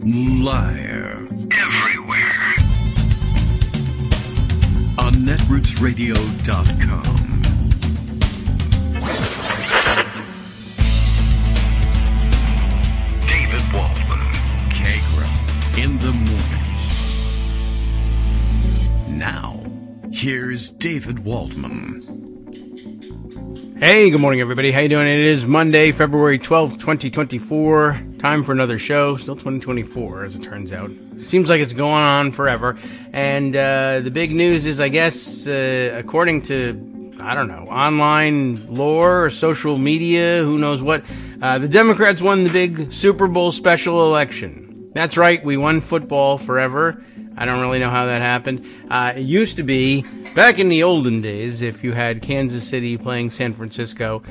Liar. Everywhere. On netrootsradio.com. David Waldman. Kagro. In the morning. Now, here's David Waldman. Hey, good morning, everybody. How you doing? It is Monday, February 12th, 2024. Time for another show. Still 2024, as it turns out. Seems like it's going on forever. And the big news is, I guess, according to, I don't know, online lore or social media, who knows what, the Democrats won the big Super Bowl special election. That's right, we won football forever. I don't really know how that happened. It used to be, back in the olden days, if you had Kansas City playing San Francisco,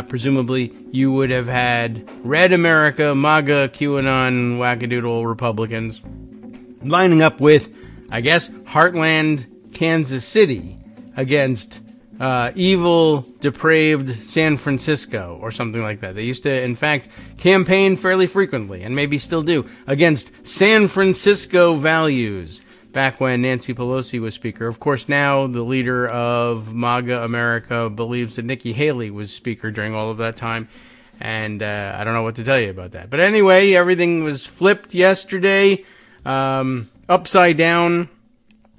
presumably you would have had Red America, MAGA, QAnon, wackadoodle Republicans lining up with, I guess, Heartland Kansas City against evil, depraved San Francisco or something like that. They used to, in fact, campaign fairly frequently, and maybe still do, against San Francisco values back when Nancy Pelosi was Speaker. Of course, now the leader of MAGA America believes that Nikki Haley was Speaker during all of that time, and I don't know what to tell you about that. But anyway, everything was flipped yesterday, upside down,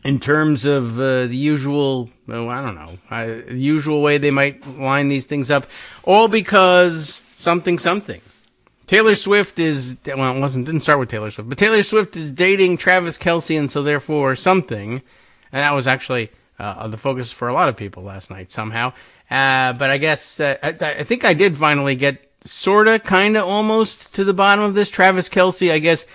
in terms of the usual, I don't know, the usual way they might line these things up, all because something. Taylor Swift is, well, didn't start with Taylor Swift, but Taylor Swift is dating Travis Kelce, and so therefore something, and that was actually the focus for a lot of people last night somehow. But I guess, I think I did finally get sorta, kinda, almost to the bottom of this. Travis Kelce, I guess,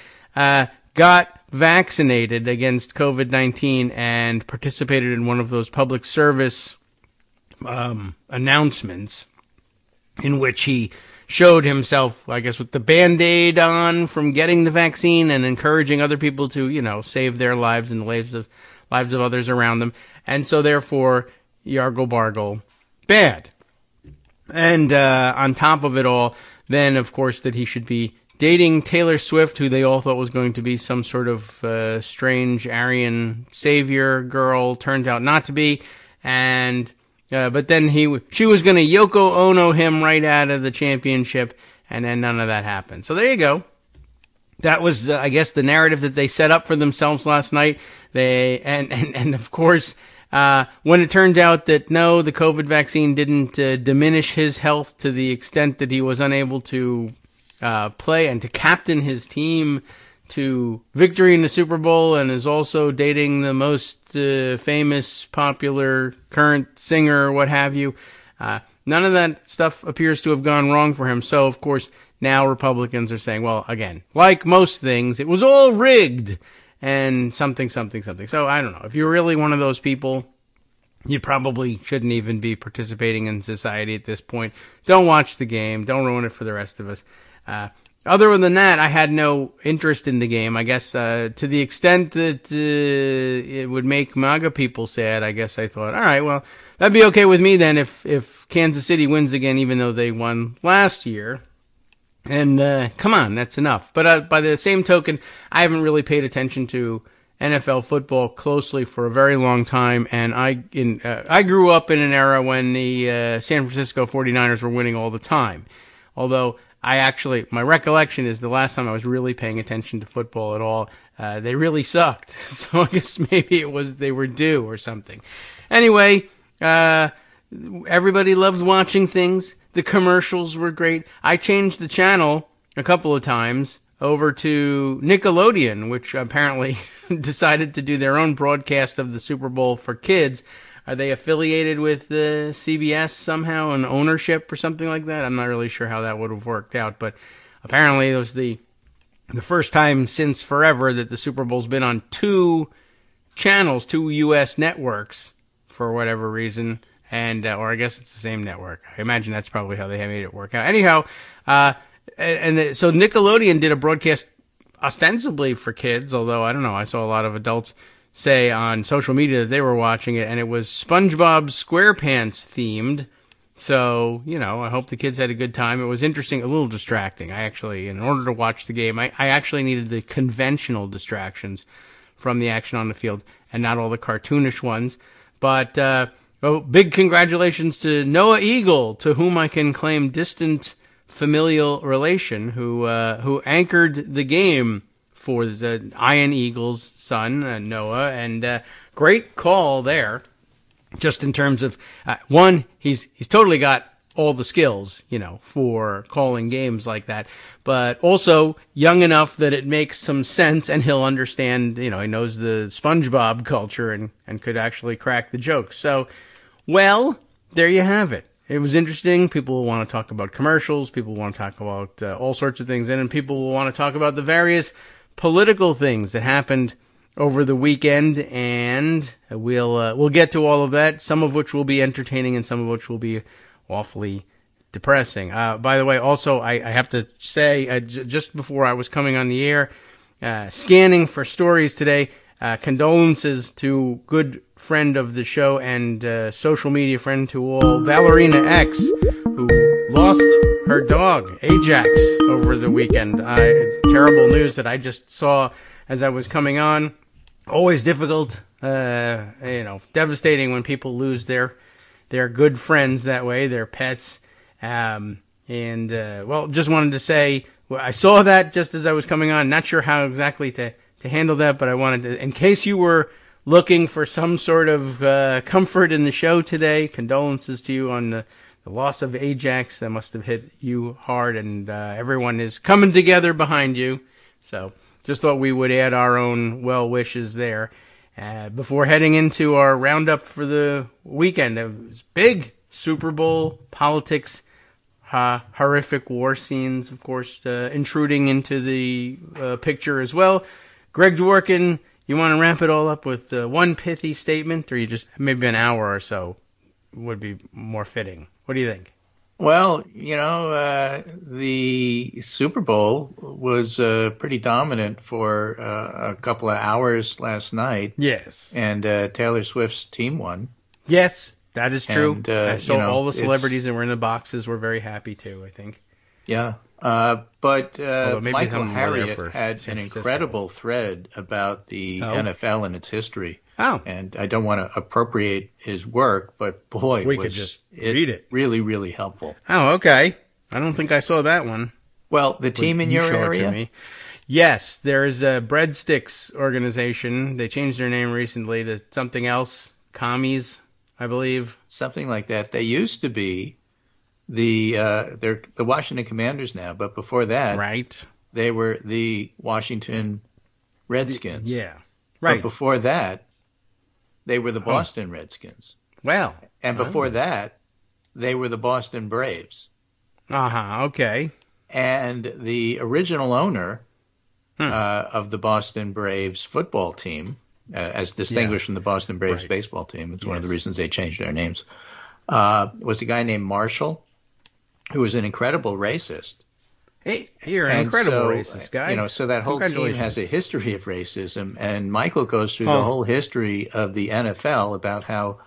got vaccinated against COVID-19 and participated in one of those public service announcements in which he showed himself, I guess, with the Band-Aid on from getting the vaccine and encouraging other people to, you know, save their lives and the lives of others around them. And so therefore, yargle bargle, bad. And on top of it all, then of course that he should be dating Taylor Swift, who they all thought was going to be some sort of strange Aryan savior girl, turned out not to be, and but then she was going to Yoko Ono him right out of the championship, and then none of that happened. So there you go. That was, I guess, the narrative that they set up for themselves last night. And of course, when it turned out that no, the COVID vaccine didn't diminish his health to the extent that he was unable to play and to captain his team to victory in the Super Bowl, and is also dating the most famous, popular, current singer, what have you. None of that stuff appears to have gone wrong for him. So, of course, now Republicans are saying, well, again, like most things, it was all rigged and something. So, I don't know. If you're really one of those people, you probably shouldn't even be participating in society at this point. Don't watch the game. Don't ruin it for the rest of us. Other than that, I had no interest in the game. I guess to the extent that it would make MAGA people sad, I guess I thought, all right, well, that'd be okay with me then if Kansas City wins again, even though they won last year. And come on, that's enough. But by the same token, I haven't really paid attention to NFL football closely for a very long time, and I grew up in an era when the San Francisco 49ers were winning all the time. Although my recollection is the last time I was really paying attention to football at all, they really sucked. So I guess maybe it was they were due or something. Anyway, everybody loved watching things. The commercials were great. I changed the channel a couple of times over to Nickelodeon, which apparently decided to do their own broadcast of the Super Bowl for kids. Are they affiliated with CBS somehow, an ownership or something like that? I'm not really sure how that would have worked out, but apparently it was the first time since forever that the Super Bowl's been on two channels, two U.S. networks, for whatever reason, and or I guess it's the same network. I imagine that's probably how they made it work out. Anyhow, so Nickelodeon did a broadcast ostensibly for kids, although I don't know, I saw a lot of adults say on social media that they were watching it, and it was SpongeBob SquarePants themed, So, I hope the kids had a good time. It was interesting, a little distracting. I actually, in order to watch the game, I actually needed the conventional distractions from the action on the field and not all the cartoonish ones. But big congratulations to Noah Eagle, to whom I can claim distant familial relation, who anchored the game for the Iron Eagle's son, Noah, and great call there. Just in terms of, one, he's totally got all the skills, for calling games like that, but also young enough that it makes some sense and he'll understand, he knows the SpongeBob culture and could actually crack the jokes. So, well, there you have it. It was interesting. People will want to talk about commercials. People want to talk about all sorts of things. And then people will want to talk about the various political things that happened over the weekend, and we'll get to all of that, some of which will be entertaining and some of which will be awfully depressing. By the way, also, I have to say, just before I was coming on the air, scanning for stories today, condolences to good friend of the show and social media friend to all, Ballerina X, who lost her dog, Ajax, over the weekend. Terrible news that I just saw as I was coming on. Always difficult, devastating when people lose their good friends that way, their pets. Just wanted to say, I saw that just as I was coming on. Not sure how exactly to handle that, but I wanted to, in case you were looking for some sort of comfort in the show today, condolences to you on the loss of Ajax. That must have hit you hard, and everyone is coming together behind you. So just thought we would add our own well wishes there. Before heading into our roundup for the weekend, it was big Super Bowl politics, horrific war scenes, of course, intruding into the picture as well. Greg Dworkin, you want to wrap it all up with one pithy statement, or you just maybe an hour or so would be more fitting? What do you think? Well, the Super Bowl was pretty dominant for a couple of hours last night. Yes. And Taylor Swift's team won. Yes, that is true. And, I saw all the celebrities that were in the boxes were very happy too, I think. Yeah. But Michael Harriot had an incredible thread about the NFL and its history. Oh. And I don't want to appropriate his work, but boy, we could just read it. Really, really helpful. Oh, okay. I don't think I saw that one. Well, the team in your area? To me. Yes, there's a Breadsticks organization. They changed their name recently to something else, Commies, I believe. Something like that. They used to be they're the Washington Commanders now, but before that, right, they were the Washington Redskins. Yeah, right. But before that, they were the Boston Redskins. Well, and before that, they were the Boston Braves. Okay. And the original owner of the Boston Braves football team, as distinguished from the Boston Braves baseball team, it's one of the reasons they changed their names, was a guy named Marshall, who was an incredible racist. Hey, you're an incredible racist guy. So that whole team has a history of racism, and Michael goes through the whole history of the NFL about how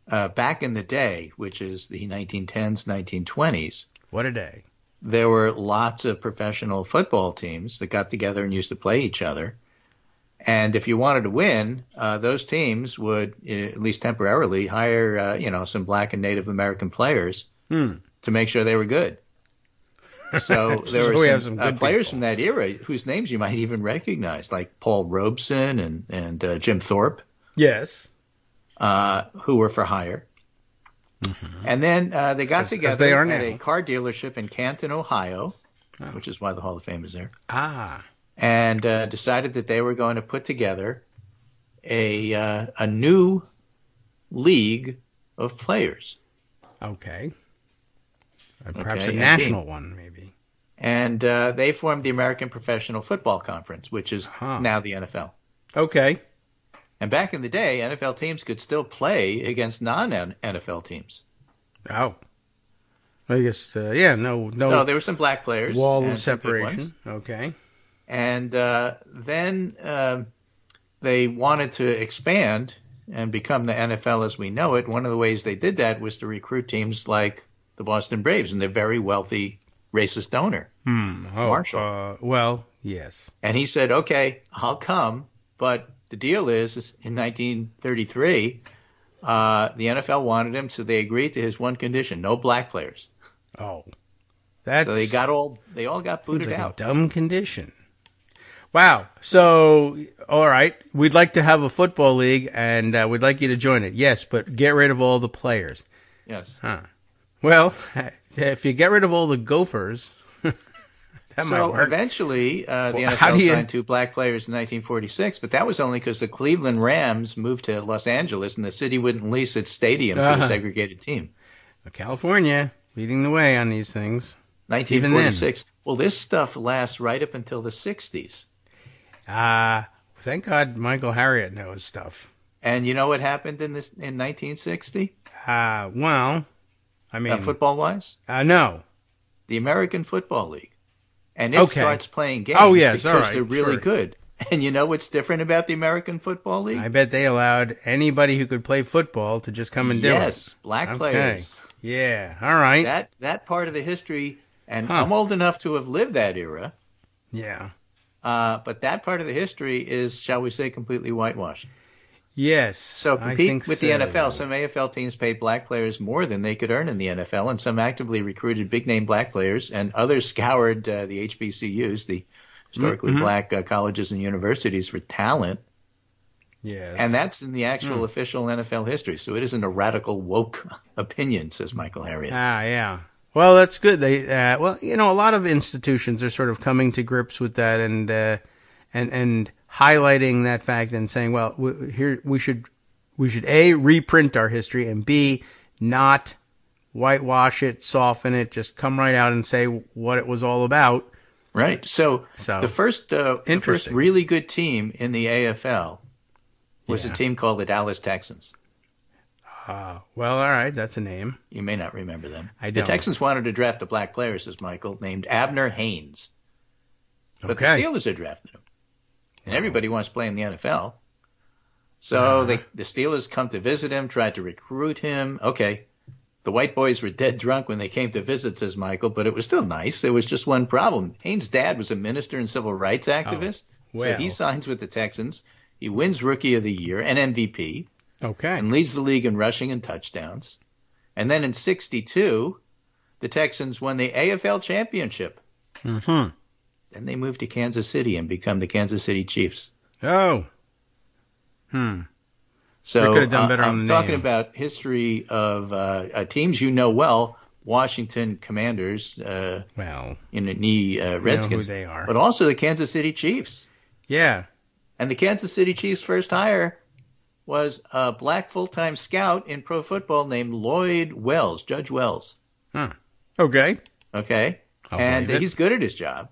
back in the day, which is the 1910s, 1920s. What a day. There were lots of professional football teams that got together and used to play each other. And if you wanted to win, those teams would, at least temporarily, hire, some black and Native American players to make sure they were good. So there were some players from that era whose names you might even recognize, like Paul Robeson and Jim Thorpe. Yes. Who were for hire. Mm-hmm. And then they got together at a car dealership in Canton, Ohio, which is why the Hall of Fame is there. And decided that they were going to put together a new league of players. Okay. Perhaps a national one, maybe. And they formed the American Professional Football Conference, which is now the NFL. Okay. And back in the day, NFL teams could still play against non-NFL teams. Oh. I guess, no. No, there were some black players. Wall of separation. Okay. And then they wanted to expand and become the NFL as we know it, one of the ways they did that was to recruit teams like the Boston Braves and their very wealthy racist owner, Marshall. Well, yes. And he said, okay, I'll come, but the deal is in 1933, the NFL wanted him, so they agreed to his one condition: no black players. Oh, so they all got booted like out. A dumb condition. Wow. So, all right, we'd like to have a football league, and we'd like you to join it. Yes, but get rid of all the players. Yes. Huh. Well, if you get rid of all the Gophers, that might work. So eventually, the NFL signed 2 black players in 1946, but that was only because the Cleveland Rams moved to Los Angeles, and the city wouldn't lease its stadium to a segregated team. California leading the way on these things. 1946. Well, this stuff lasts right up until the 60s. Thank God Michael Harriot knows stuff. And you know what happened in 1960? Well, I mean, football-wise? No. The American Football League. And it starts playing games because they're really good. And you know what's different about the American Football League? I bet they allowed anybody who could play football to just come and do it. Yes, black players. Yeah, all right. That part of the history, and I'm old enough to have lived that era. Yeah. But that part of the history is, shall we say, completely whitewashed. Yes. So compete with the NFL. Some AFL teams paid black players more than they could earn in the NFL, and some actively recruited big-name black players, and others scoured the HBCUs, the historically black colleges and universities, for talent. Yes. And that's in the actual official NFL history. So it isn't a radical woke opinion, says Michael Harriot. Yeah. Well, that's good. They, a lot of institutions are sort of coming to grips with that and highlighting that fact and saying, well, here we should A, reprint our history, and B, not whitewash it, soften it, just come right out and say what it was all about. Right. So the first really good team in the AFL was a team called the Dallas Texans. Well, all right, that's a name. You may not remember them. I don't. The Texans wanted to draft a black player, says Michael, named Abner Haynes. But the Steelers had drafted him. And everybody wants to play in the NFL. So the Steelers come to visit him, tried to recruit him. Okay, the white boys were dead drunk when they came to visit, says Michael, but it was still nice. There was just one problem. Haynes' dad was a minister and civil rights activist. So he signs with the Texans. He wins Rookie of the Year and MVP. Okay. And leads the league in rushing and touchdowns. And then in 1962, the Texans won the AFL championship. Mm-hmm. Then they moved to Kansas City and become the Kansas City Chiefs. Oh. So they could have done better on the name. I'm talking about history of teams you know well. Washington Commanders, Redskins. You know who they are. But also the Kansas City Chiefs. Yeah. And the Kansas City Chiefs' first hire was a black full-time scout in pro football named Lloyd Wells, Judge Wells. Huh. Okay. And he's good at his job,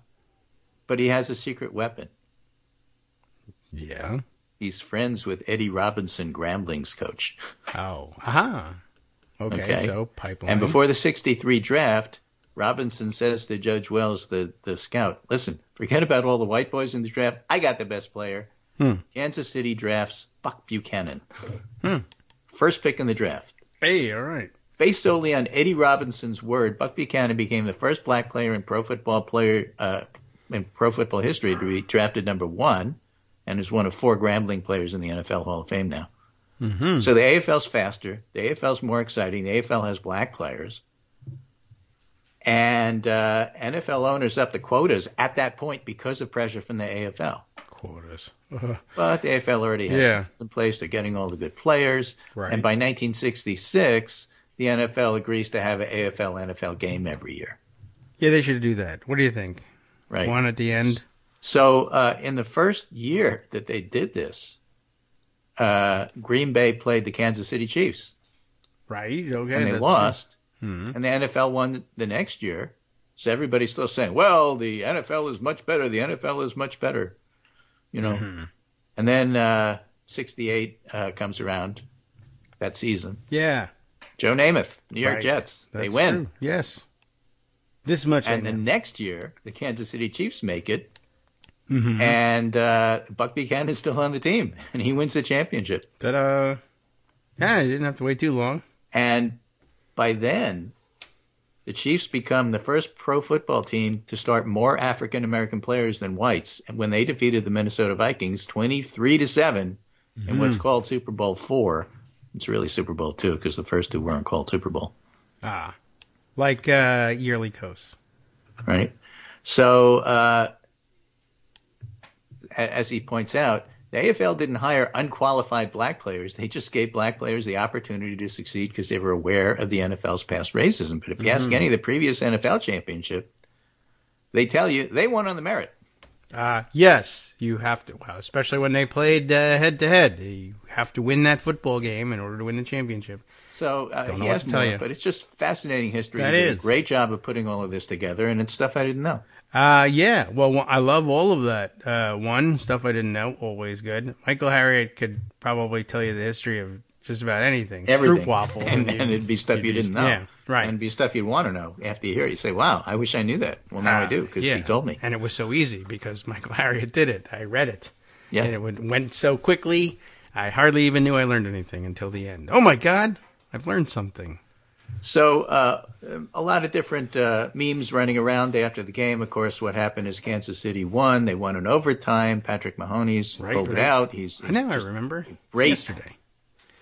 but he has a secret weapon. Yeah. He's friends with Eddie Robinson, Grambling's coach. Oh. Aha. Okay. So pipeline. And before the 1963 draft, Robinson says to Judge Wells, the scout, listen, forget about all the white boys in the draft. I got the best player. Kansas City drafts Buck Buchanan. First pick in the draft. Hey, all right. Based solely on Eddie Robinson's word, Buck Buchanan became the first black player in pro football history to be drafted number 1 and is one of 4 Grambling players in the NFL Hall of Fame now. Mm-hmm. So the AFL's faster. The AFL's more exciting. The AFL has black players. And NFL owners upped the quotas at that point because of pressure from the AFL. Quotas. But the AFL already has in place. They're getting all the good players. Right. And by 1966, the NFL agrees to have an AFL-NFL game every year. Yeah, they should do that. What do you think? Right. One at the end? So in the first year that they did this, Green Bay played the Kansas City Chiefs. Right, okay. And they lost. And the NFL won the next year. So everybody's still saying, well, the NFL is much better. The NFL is much better. You know. And then 68 comes around that season. Yeah. Joe Namath, New York Jets. That's they win. True. Yes. This much. And the next year, the Kansas City Chiefs make it. And Buck Buchanan is still on the team, and he wins the championship. Ta-da. Yeah, you didn't have to wait too long. And by then, the Chiefs become the first pro football team to start more African-American players than whites when they defeated the Minnesota Vikings 23-7 in what's called Super Bowl IV. It's really Super Bowl II because the first two weren't called Super Bowl. Like yearly coast. Right. So, as he points out, the AFL didn't hire unqualified black players. They just gave black players the opportunity to succeed because they were aware of the NFL's past racism. But if you ask any of the previous NFL championship, they tell you they won on the merit. Yes, you have to. Well, especially when they played head-to-head. You have to win that football game in order to win the championship. So Don't know he what has to tell more, you. but it's just fascinating history. That He did is. a great job of putting all of this together, and it's stuff I didn't know. Yeah. Well, I love all of that. One, stuff I didn't know, always good. Michael Harriot could probably tell you the history of just about anything. Everything. Stroopwafels. And it'd be stuff you didn't know. Yeah, right. And it'd be stuff you'd want to know after you hear it. You say, wow, I wish I knew that. Well, now I do because he told me. And it was so easy because Michael Harriot did it. I read it. Yeah. And it went so quickly, I hardly even knew I learned anything until the end. Oh, my God. I've learned something. So a lot of different memes running around after the game. Of course, what happened is Kansas City won. They won in overtime. Patrick Mahomes pulled it out. I know, I remember. Great. Yesterday.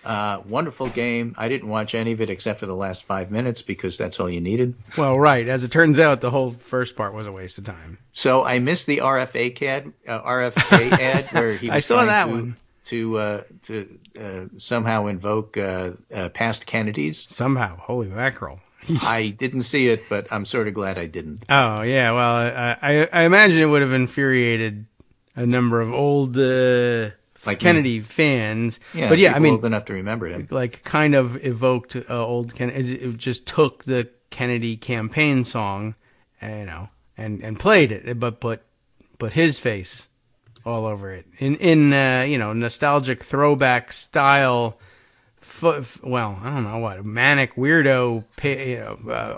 Wonderful game. I didn't watch any of it except for the last 5 minutes because that's all you needed. Well, right. As it turns out, the whole first part was a waste of time. So I missed the RFA ad where he was I saw trying that to, one. to somehow invoke past Kennedys. Somehow. Holy mackerel. I didn't see it, but I'm sort of glad I didn't. Oh, yeah. Well, I imagine it would have infuriated a number of old Like Kennedy fans. Yeah, but yeah, I people mean, old enough to remember him. like kind of evoked old Kennedy. It just took the Kennedy campaign song, and played it, but put his face all over it in nostalgic throwback style. Well, I don't know what manic weirdo,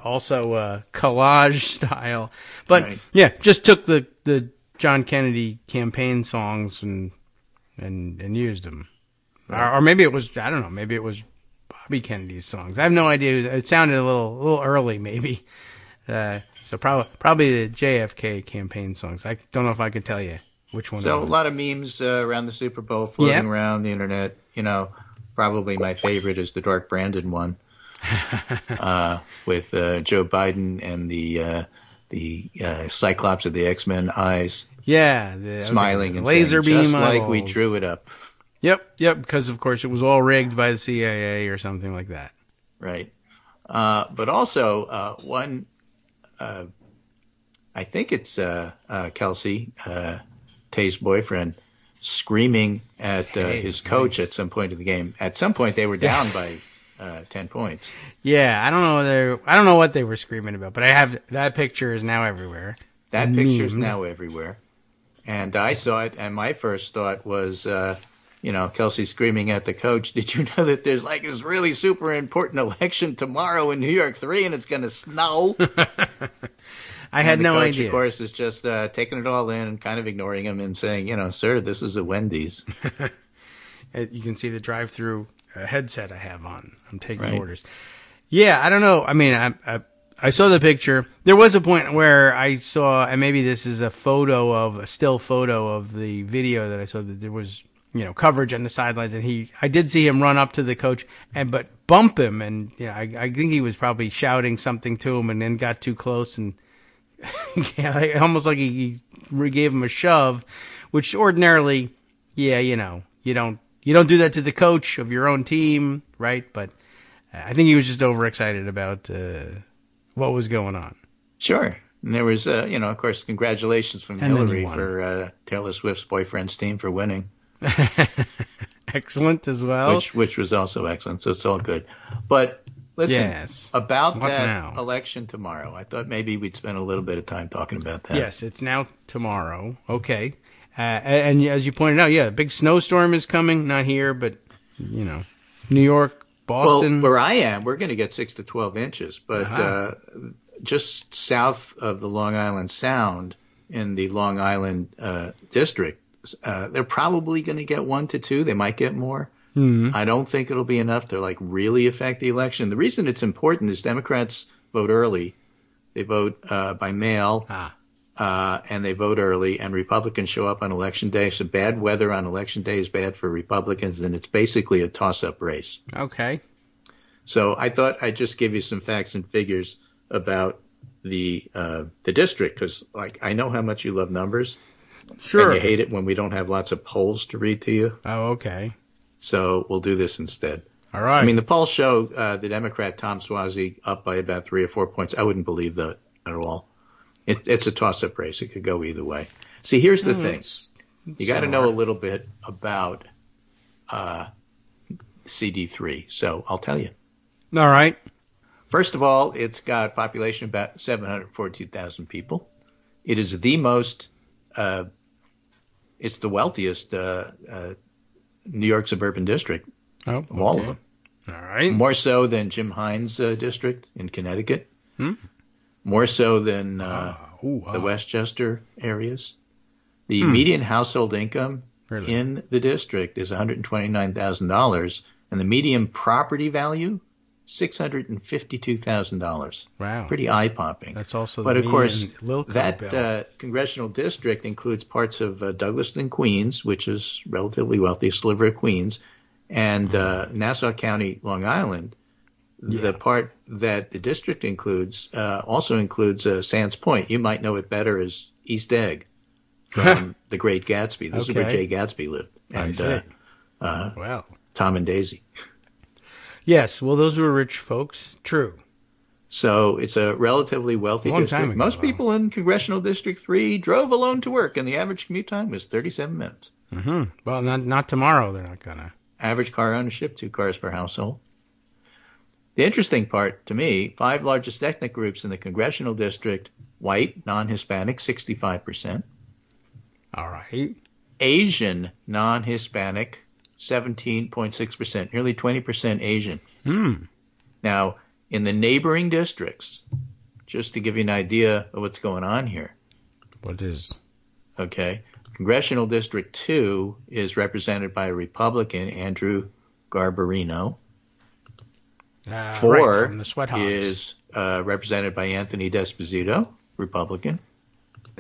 also collage style, but Right. yeah, just took the John Kennedy campaign songs and used them, or maybe it was, I don't know, maybe it was Bobby Kennedy's songs. I have no idea. It sounded a little early, maybe. So probably the JFK campaign songs. I don't know if I could tell you which one. So it was. a lot of memes around the Super Bowl floating around the internet. Probably my favorite is the Dark Brandon one with Joe Biden and the Cyclops of the X-Men eyes. Yeah, smiling and laser saying, beam just like eyeballs. we drew it up. Yep, because of course it was all rigged by the CIA or something like that. Right. But also one, I think it's Kelsey, Tay's boyfriend, screaming at his coach at some point of the game. At some point they were down by 10 points. Yeah, I don't know what they were screaming about, but I have that picture is now everywhere. That picture is now everywhere. And I saw it, and my first thought was, Kelsey screaming at the coach, did you know that there's like this really super important election tomorrow in New York 3 and it's going to snow? I had no coach, idea. Of course, is just taking it all in and kind of ignoring him and saying, sir, this is a Wendy's. You can see the drive-through headset I have on. I'm taking orders. Yeah, I don't know. I mean, I saw the picture. There was a point where I saw, and maybe this is a still photo of the video that I saw, that there was, coverage on the sidelines, and I did see him run up to the coach but bump him, and I think he was probably shouting something to him, and then got too close, and almost like he gave him a shove, which ordinarily, you don't do that to the coach of your own team, right? But I think he was just overexcited about what was going on. Sure. And there was, of course, congratulations from Hillary for Taylor Swift's boyfriend's team for winning. Excellent as well. Which was also excellent, so it's all good. But listen, about that election tomorrow, I thought maybe we'd spend a little bit of time talking about that. Yes, it's now tomorrow. Okay. And as you pointed out, a big snowstorm is coming. Not here, but, New York, Boston. Well, where I am, we're going to get 6 to 12 inches. But just south of the Long Island Sound in the Long Island district, they're probably going to get 1 to 2. They might get more. I don't think it'll be enough to like really affect the election. The reason it's important is Democrats vote early. They vote by mail, and they vote early, and Republicans show up on Election Day. So bad weather on Election Day is bad for Republicans, and it's basically a toss-up race. Okay. So I thought I'd just give you some facts and figures about the district, because like I know how much you love numbers. Sure. And you hate it when we don't have lots of polls to read to you. Oh, okay. So we'll do this instead. All right. I mean, the polls show the Democrat Tom Suozzi up by about 3 or 4 points. I wouldn't believe that at all. It's a toss-up race. It could go either way. See, here's the thing. You got to know a little bit about CD3. So I'll tell you. All right. First of all, it's got a population of about 742,000 people. It is the most, it's the wealthiest New York suburban district of all of them. All right. More so than Jim Hines' district in Connecticut. More so than the Westchester areas. The median household income in the district is $129,000, and the median property value, $652,000. Wow. Pretty eye-popping. That's also but the of course, Wilco that bill. congressional district includes parts of Douglaston, Queens, which is relatively wealthy, a sliver of Queens, and Nassau County, Long Island. The part that the district includes also includes Sands Point. You might know it better as East Egg from The Great Gatsby. This is where Jay Gatsby lived. And Well. Tom and Daisy. Yes, well, those were rich folks. True. So it's a relatively wealthy district. Most people in Congressional District 3 drove alone to work, and the average commute time was 37 minutes. Well, not tomorrow. They're not going to. Average car ownership, 2 cars per household. The interesting part to me, 5 largest ethnic groups in the Congressional District, white, non-Hispanic, 65%. All right. Asian, non-Hispanic, 17.6%, nearly 20% Asian. Now, in the neighboring districts, just to give you an idea of what's going on here. What is? Okay. Congressional District 2 is represented by a Republican, Andrew Garbarino. 4 from the Sweat Hogs. is represented by Anthony D'Esposito, Republican.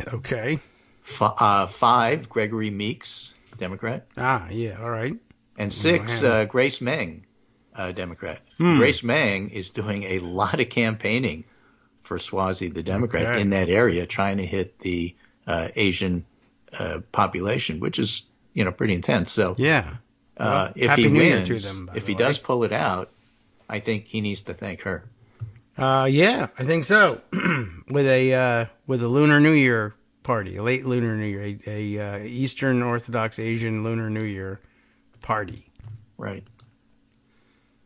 Okay. 5, Gregory Meeks, Democrat. Yeah, all right. And 6, Grace Meng, Democrat. Grace Meng is doing a lot of campaigning for Suozzi, the Democrat, in that area, trying to hit the Asian population, which is, pretty intense. So well, if he wins, if he does pull it out, I think he needs to thank her. Yeah, I think so. with a Lunar New Year party, a late Lunar New Year, a Eastern Orthodox Asian Lunar New Year party. Right.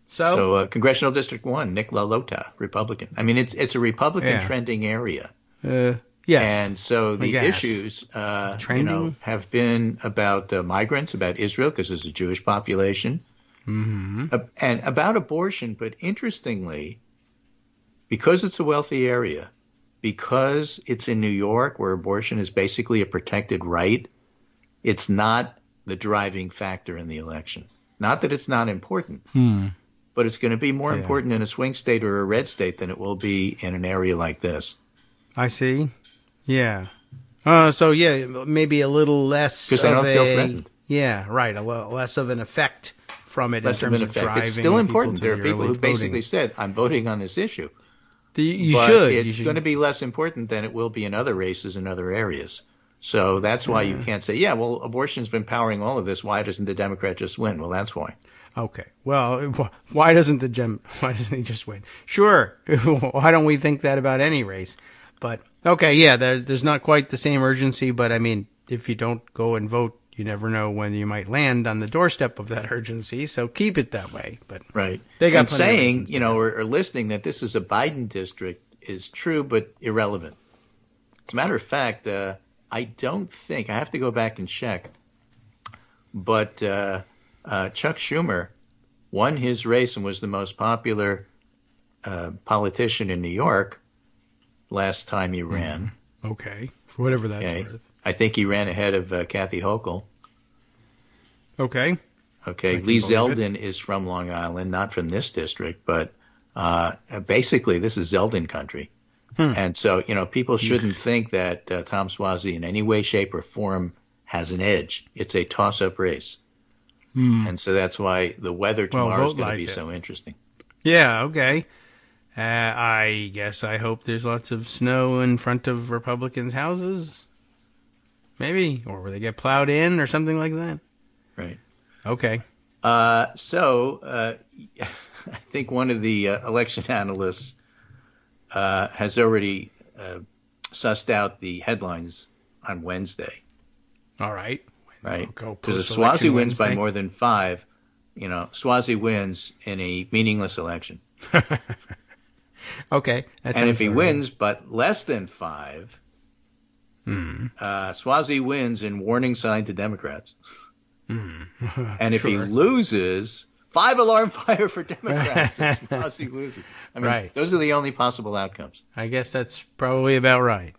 So Congressional District 1, Nick LaLota, Republican. I mean, it's a Republican trending area. Yes. And so the issues, have been about migrants, about Israel, because there's a Jewish population, and about abortion. But interestingly, because it's a wealthy area, because it's in New York, where abortion is basically a protected right, it's not the driving factor in the election. Not that it's not important, but it's going to be more important in a swing state or a red state than it will be in an area like this. I see. Yeah. Maybe a little less. Because they don't feel threatened. Yeah, right. A little less of an effect from it Less in terms of driving. It's still important. There are people who voting. basically said, "I'm voting on this issue." It's going to be less important than it will be in other races in other areas. So that's why you can't say, abortion's been powering all of this. Why doesn't the Democrat just win? Well, that's why. Okay. Well, why doesn't he just win? Sure. Why don't we think that about any race? But okay, there's not quite the same urgency. But I mean, if you don't go and vote, you never know when you might land on the doorstep of that urgency. So keep it that way. But right. They got and saying, or listening that this is a Biden district is true, but irrelevant. As a matter of fact, I don't think, I have to go back and check, but Chuck Schumer won his race and was the most popular politician in New York last time he ran. Okay. For whatever that's worth. I think he ran ahead of Kathy Hochul. Okay. Okay, Lee Zeldin is from Long Island, not from this district, but basically this is Zeldin country. And so, people shouldn't think that Tom Suozzi in any way, shape, or form has an edge. It's a toss-up race. And so that's why the weather tomorrow is going to be so interesting. Yeah, okay. I guess I hope there's lots of snow in front of Republicans' houses. Maybe. Or where they get plowed in or something like that. Right. Okay. So I think one of the election analysts has already sussed out the headlines on Wednesday. All right. Right. Because if Suozzi wins by more than 5, Suozzi wins in a meaningless election. Okay. And if he wins but less than 5, Suozzi wins in warning sign to Democrats. And if he loses, 5 alarm fire for Democrats if Suozzi loses. I mean, those are the only possible outcomes. I guess that's probably about right.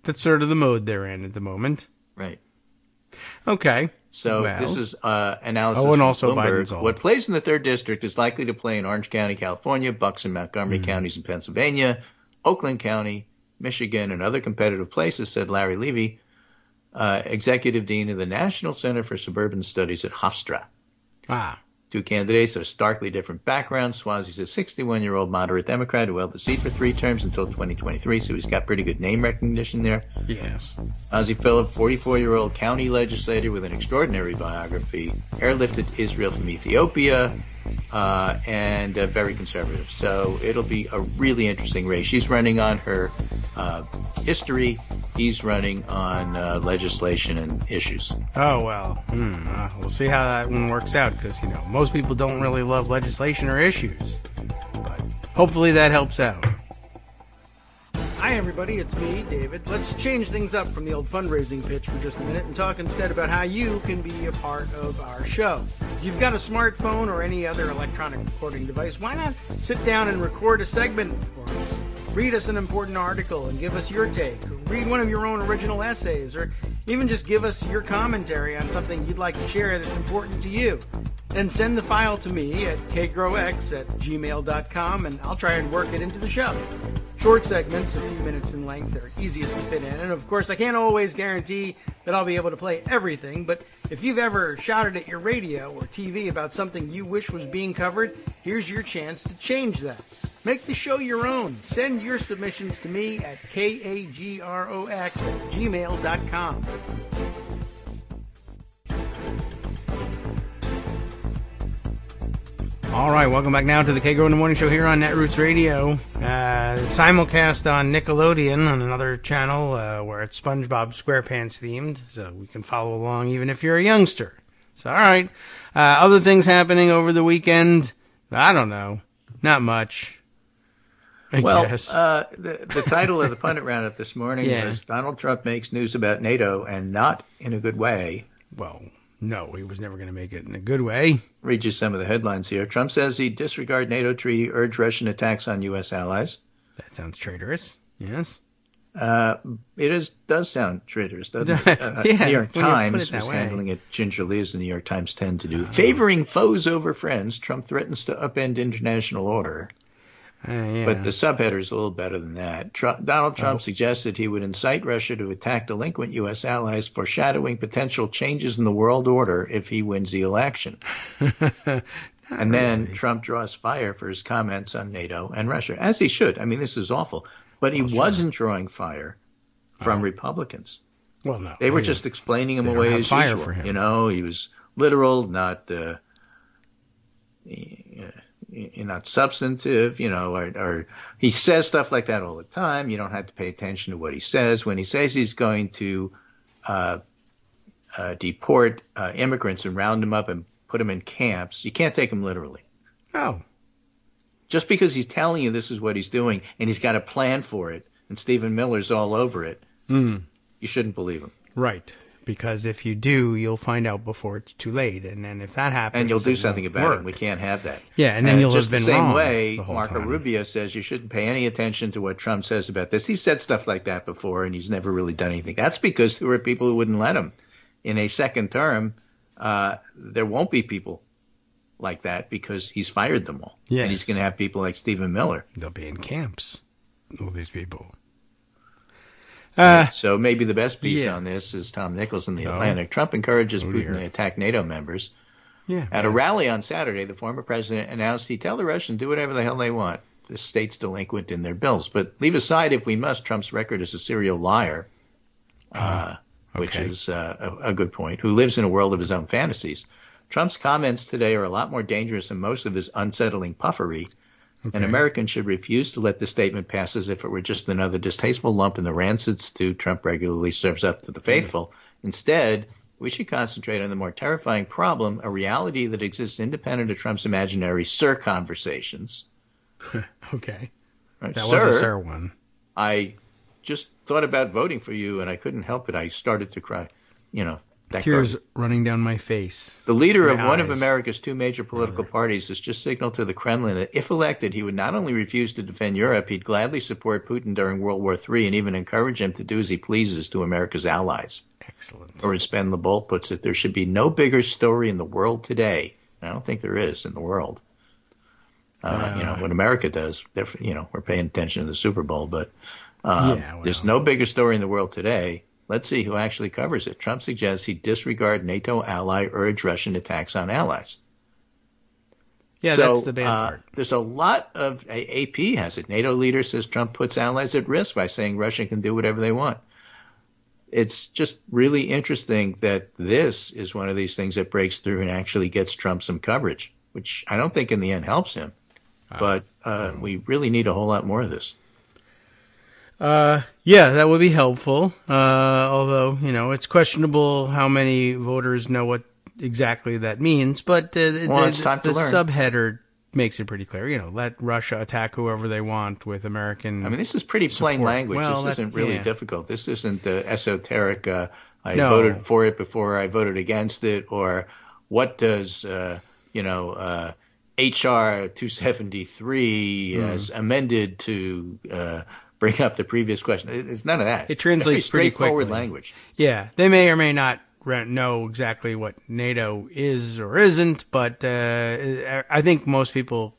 That's sort of the mode they're in at the moment. Right. Okay. So this is analysis from Bloomberg. What plays in the 3rd District is likely to play in Orange County, California, Bucks and Montgomery counties in Pennsylvania, Oakland County, Michigan, and other competitive places, said Larry Levy, Executive Dean of the National Center for Suburban Studies at Hofstra. 2 candidates have starkly different backgrounds. Suozzi's a 61-year-old moderate Democrat who held the seat for 3 terms until 2023, so he's got pretty good name recognition there. Yes. Ozzie Phillip, 44-year-old county legislator with an extraordinary biography, airlifted Israel from Ethiopia, and very conservative. So it'll be a really interesting race. She's running on her history. He's running on legislation and issues. Oh, well, we'll see how that one works out, because, most people don't really love legislation or issues. But hopefully that helps out. Hi, everybody. It's me, David. Let's change things up from the old fundraising pitch for just a minute and talk instead about how you can be a part of our show. If you've got a smartphone or any other electronic recording device, why not sit down and record a segment for us? Read us an important article and give us your take. Or read one of your own original essays, or even just give us your commentary on something you'd like to share that's important to you. Then send the file to me at kagrox@gmail.com, and I'll try and work it into the show. Short segments, a few minutes in length, are easiest to fit in. And of course, I can't always guarantee that I'll be able to play everything, but if you've ever shouted at your radio or TV about something you wish was being covered, here's your chance to change that. Make the show your own. Send your submissions to me at kagrox@gmail.com. All right, welcome back now to the Kagro in the Morning Show here on Netroots Radio. Simulcast on Nickelodeon on another channel where it's SpongeBob SquarePants themed, so we can follow along even if you're a youngster. So, all right. Other things happening over the weekend? I don't know. Not much. I guess. The title of the pundit roundup this morning was Donald Trump makes news about NATO and not in a good way. Well, no, he was never going to make it in a good way. Read you some of the headlines here. Trump says he'd disregard NATO treaty, urge Russian attacks on U.S. allies. That sounds traitorous, yes. It does sound traitorous, doesn't it? New York Times was handling it gingerly, as the New York Times tend to do. Favoring foes over friends, Trump threatens to upend international order. But the subheader is a little better than that. Donald Trump suggested he would incite Russia to attack delinquent U.S. allies, foreshadowing potential changes in the world order if he wins the election. And then Trump draws fire for his comments on NATO and Russia, as he should. I mean, this is awful. But he wasn't drawing fire from Republicans. Well, no. They were just explaining him away as usual. For him. He was literal, not not substantive, or he says stuff like that all the time. You don't have to pay attention to what he says. When he says he's going to deport immigrants and round them up and put them in camps, you can't take him literally. Oh. Just because he's telling you this is what he's doing and he's got a plan for it and Stephen Miller's all over it, you shouldn't believe him. Right. Because if you do, you'll find out before it's too late. And then if that happens... And you'll do something about it. We can't have that. Yeah, and then you'll have been wrong. Just the same way, Marco Rubio says you shouldn't pay any attention to what Trump says about this. He said stuff like that before, and he's never really done anything. That's because there were people who wouldn't let him in a second term there won't be people like that because he's fired them all. Yes. And he's going to have people like Stephen Miller. They'll be in camps, all these people. So maybe the best piece on this is Tom Nichols in The Atlantic. Trump encourages Putin to attack NATO members. Yeah. At a rally on Saturday, the former president announced he'd tell the Russians do whatever the hell they want. The state's delinquent in their bills. But leave aside, if we must, Trump's record as a serial liar, which is a good point, who lives in a world of his own fantasies. Trump's comments today are a lot more dangerous than most of his unsettling puffery. And Americans should refuse to let the statement pass as if it were just another distasteful lump in the rancid stew Trump regularly serves up to the faithful. Instead, we should concentrate on the more terrifying problem, a reality that exists independent of Trump's imaginary sir conversations. Okay. Right? That Sir, was a sir one. I just thought about voting for you, and I couldn't help it. I started to cry. That Tears garden. running down my face. The leader of My one of eyes. America's two major political parties has just signaled to the Kremlin that if elected, he would not only refuse to defend Europe, he'd gladly support Putin during World War III and even encourage him to do as he pleases to America's allies. Excellent. Or as Ben LeBolt puts it, there should be no bigger story in the world today. And I don't think there is in the world. What America does, we're paying attention to the Super Bowl, but there's no bigger story in the world today. Let's see who actually covers it. Trump suggests he disregard NATO ally urge Russian attacks on allies. Yeah, So, that's the bad part. There's a lot of AP has it. NATO leader says Trump puts allies at risk by saying Russia can do whatever they want. It's just really interesting that this is one of these things that breaks through and actually gets Trump some coverage, which I don't think in the end helps him. But we really need a whole lot more of this. Yeah, that would be helpful. Although, it's questionable how many voters know what exactly that means. But It's time to the learn. subheader makes it pretty clear. Let Russia attack whoever they want with American. I mean, this is pretty plain support. language. Well, this isn't really yeah. difficult. This isn't esoteric. I No. voted for it before I voted against it, or what does HR 273 as amended to bring up the previous question. It's none of that. It translates Very pretty straightforward quickly. language. Yeah, they may or may not know exactly what NATO is or isn't, but I think most people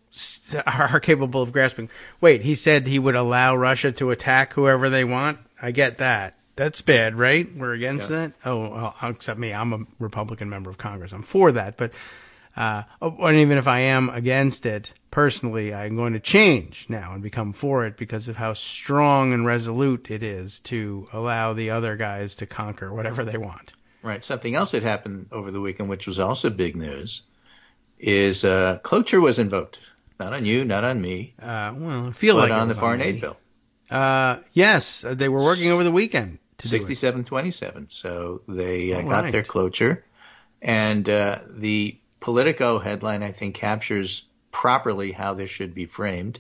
are capable of grasping. Wait, he said he would allow Russia to attack whoever they want? I get that. That's bad, right? We're against that? Oh, well, except me. I'm a Republican member of Congress. I'm for that, but and even if I am against it, personally, I'm going to change now and become for it because of how strong and resolute it is to allow the other guys to conquer whatever they want. Right. Something else that happened over the weekend, which was also big news, is cloture was invoked. Not on you, not on me, Well, I feel but like it on the was foreign me. aid bill. Yes, they were working over the weekend to do it. 67-27. So they All got right. their cloture. And the Politico headline, I think, captures properly how this should be framed.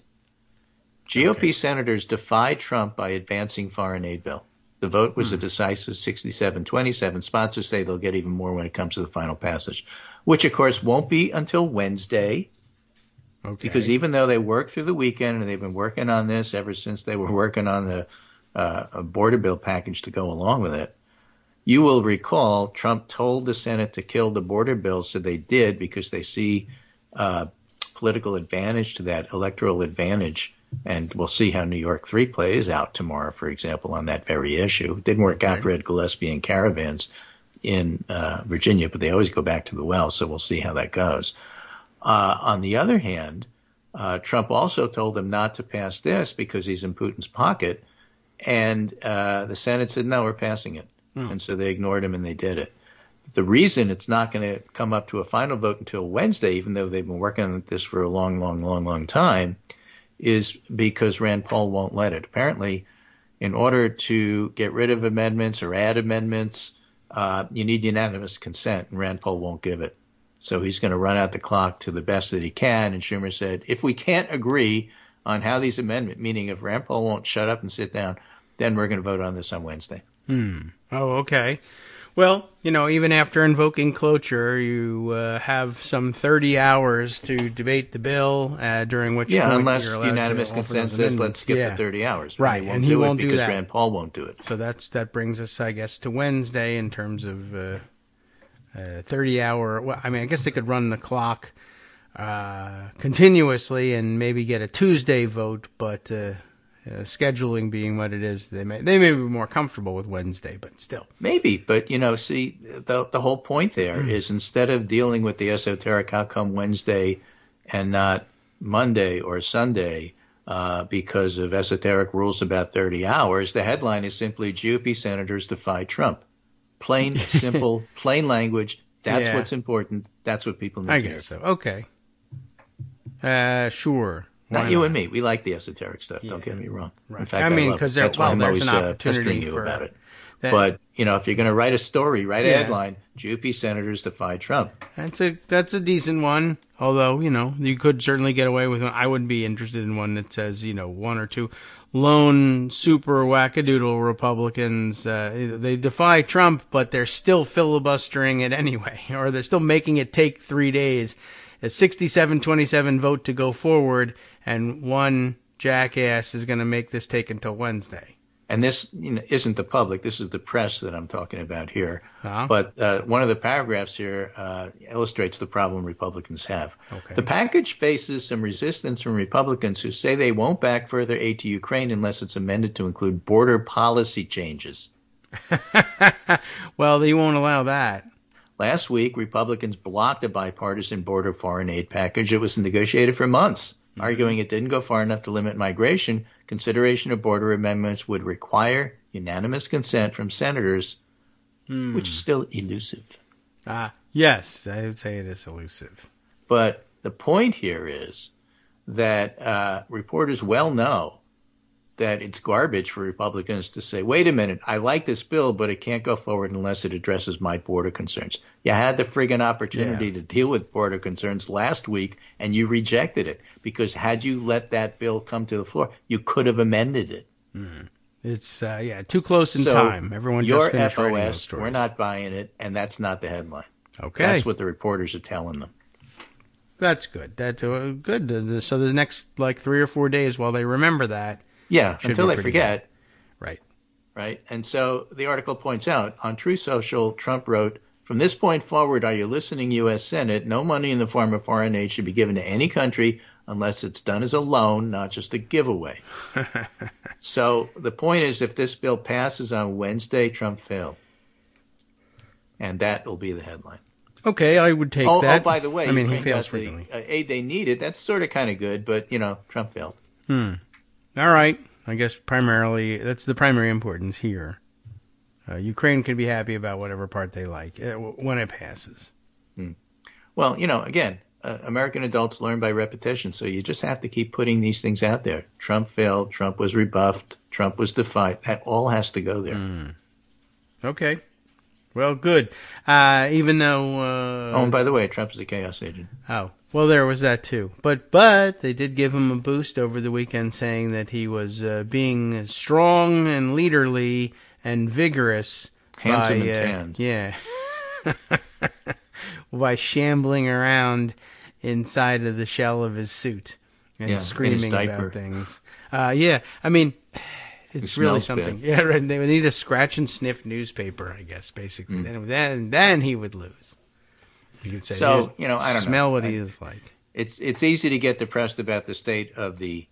GOP senators defy Trump by advancing foreign aid bill. The vote was a decisive 67-27. Sponsors say they'll get even more when it comes to the final passage, which, of course, won't be until Wednesday. Okay. Because even though they worked through the weekend and they've been working on this ever since they were working on the border bill package to go along with it, you will recall Trump told the Senate to kill the border bill, so they did because they see political advantage to that, electoral advantage. And we'll see how New York 3 plays out tomorrow, for example, on that very issue. It didn't work out for Ed Gillespie and caravans in Virginia, but they always go back to the well, so we'll see how that goes. On the other hand, Trump also told them not to pass this because he's in Putin's pocket, and the Senate said, no, we're passing it. And so they ignored him and they did it. The reason it's not going to come up to a final vote until Wednesday, even though they've been working on this for a long time, is because Rand Paul won't let it. Apparently, in order to get rid of amendments or add amendments, you need unanimous consent, and Rand Paul won't give it. So he's going to run out the clock to the best that he can. And Schumer said, if we can't agree on how these amendments, meaning if Rand Paul won't shut up and sit down, then we're going to vote on this on Wednesday. Oh, okay. Well, even after invoking cloture, you have some 30 hours to debate the bill, during which point unless you're allowed unanimous to offer consent those says amendments. let's skip the 30 hours. Right, and he won't do because that. Rand Paul won't do it. So that brings us, I guess, to Wednesday in terms of 30-hour. Well, I mean, I guess they could run the clock continuously and maybe get a Tuesday vote, but scheduling being what it is, they may be more comfortable with Wednesday, but still. Maybe, but see, the whole point there is instead of dealing with the esoteric, how come Wednesday and not Monday or Sunday because of esoteric rules about 30 hours, the headline is simply GOP senators defy Trump. Plain, simple, plain language. That's what's important. That's what people need to hear. I guess so. Okay. Sure. Not you and me. We like the esoteric stuff. Don't get me wrong. Right. In fact, I mean, because that's why I'm there's always an opportunity pestering you for about it. that. But if you're going to write a story, write a headline: GOP senators defy Trump. That's a decent one. Although you could certainly get away with one. I wouldn't be interested in one that says one or two lone super wackadoodle Republicans. They defy Trump, but they're still filibustering it anyway, or they're still making it take 3 days. A 67-27 vote to go forward, and one jackass is going to make this take until Wednesday. And this isn't the public. This is the press that I'm talking about here. Uh-huh. But one of the paragraphs here illustrates the problem Republicans have. Okay. The package faces some resistance from Republicans who say they won't back further aid to Ukraine unless it's amended to include border policy changes. Well, they won't allow that. Last week, Republicans blocked a bipartisan border foreign aid package that was negotiated for months, arguing it didn't go far enough to limit migration. Consideration of border amendments would require unanimous consent from senators, which is still elusive. Yes, I would say it is elusive. But the point here is that reporters well know that it's garbage for Republicans to say, wait a minute, I like this bill, but it can't go forward unless it addresses my border concerns. You had the friggin' opportunity to deal with border concerns last week, and you rejected it. Because had you let that bill come to the floor, you could have amended it. It's, too close in time. Everyone just finished writing those stories. We're not buying it, and that's not the headline. Okay. That's what the reporters are telling them. That's good. That's good. So the next, 3 or 4 days while they remember that, yeah, until they forget. Good. Right. And so the article points out, on True Social, Trump wrote, from this point forward, are you listening, U.S. Senate? No money in the form of foreign aid should be given to any country unless it's done as a loan, not just a giveaway. So the point is, if this bill passes on Wednesday, Trump failed. And that will be the headline. Okay, I would take that. Oh, by the way, I mean, he fails the frequently. aid they needed. That's sort of kind of good, but, Trump failed. All right. I guess primarily, that's the primary importance here. Ukraine can be happy about whatever part they like when it passes. Well, again, American adults learn by repetition, so you just have to keep putting these things out there. Trump failed. Trump was rebuffed. Trump was defied. That all has to go there. Okay. Well, good. Even though... and by the way, Trump is a chaos agent. Oh. Well, there was that too. But they did give him a boost over the weekend, saying that he was being strong and leaderly and vigorous. Handsome and tanned. Yeah. By shambling around inside of the shell of his suit and screaming about things. I mean, it's really something. Bad. Yeah, right. They would need a scratch and sniff newspaper, I guess, basically. Then he would lose. You could say, so, I don't smell know. what he is like. It's easy to get depressed about the state of the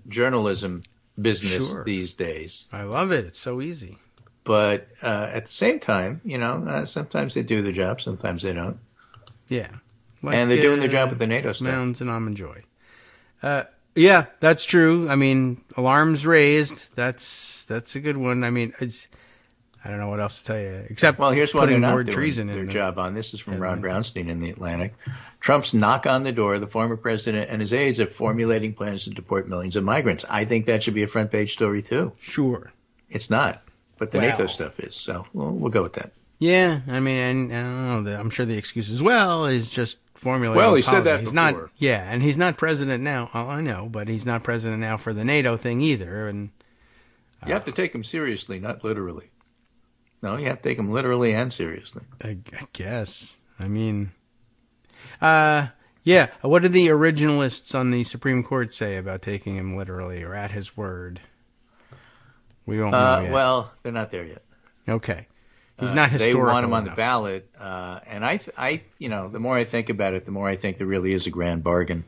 journalism business these days. I love it. It's so easy. But at the same time, sometimes they do their job, sometimes they don't. Yeah. And they're doing their job with the NATO stuff. Mounds and almond joy. Yeah, that's true. I mean, alarms raised. That's a good one. I mean, I don't know what else to tell you, except here's why they're not doing their job on. This is from Ron Brownstein in The Atlantic. Trump's knock on the door. The former president and his aides are formulating plans to deport millions of migrants. I think that should be a front page story too. Sure. It's not, but the NATO stuff is. So we'll go with that. Yeah, I mean, and I don't know. I'm sure the excuse as well is just formulating. Well, he policy. said that he's before. Not. Yeah, and he's not president now. Oh, I know, but he's not president now for the NATO thing either. And you have to take him seriously, not literally. No, you have to take him literally and seriously. I guess. I mean, yeah. What did the originalists on the Supreme Court say about taking him literally or at his word? We don't know yet. Well, they're not there yet. Okay. He's not they historical want him on the enough. ballot. And the more I think about it, the more I think there really is a grand bargain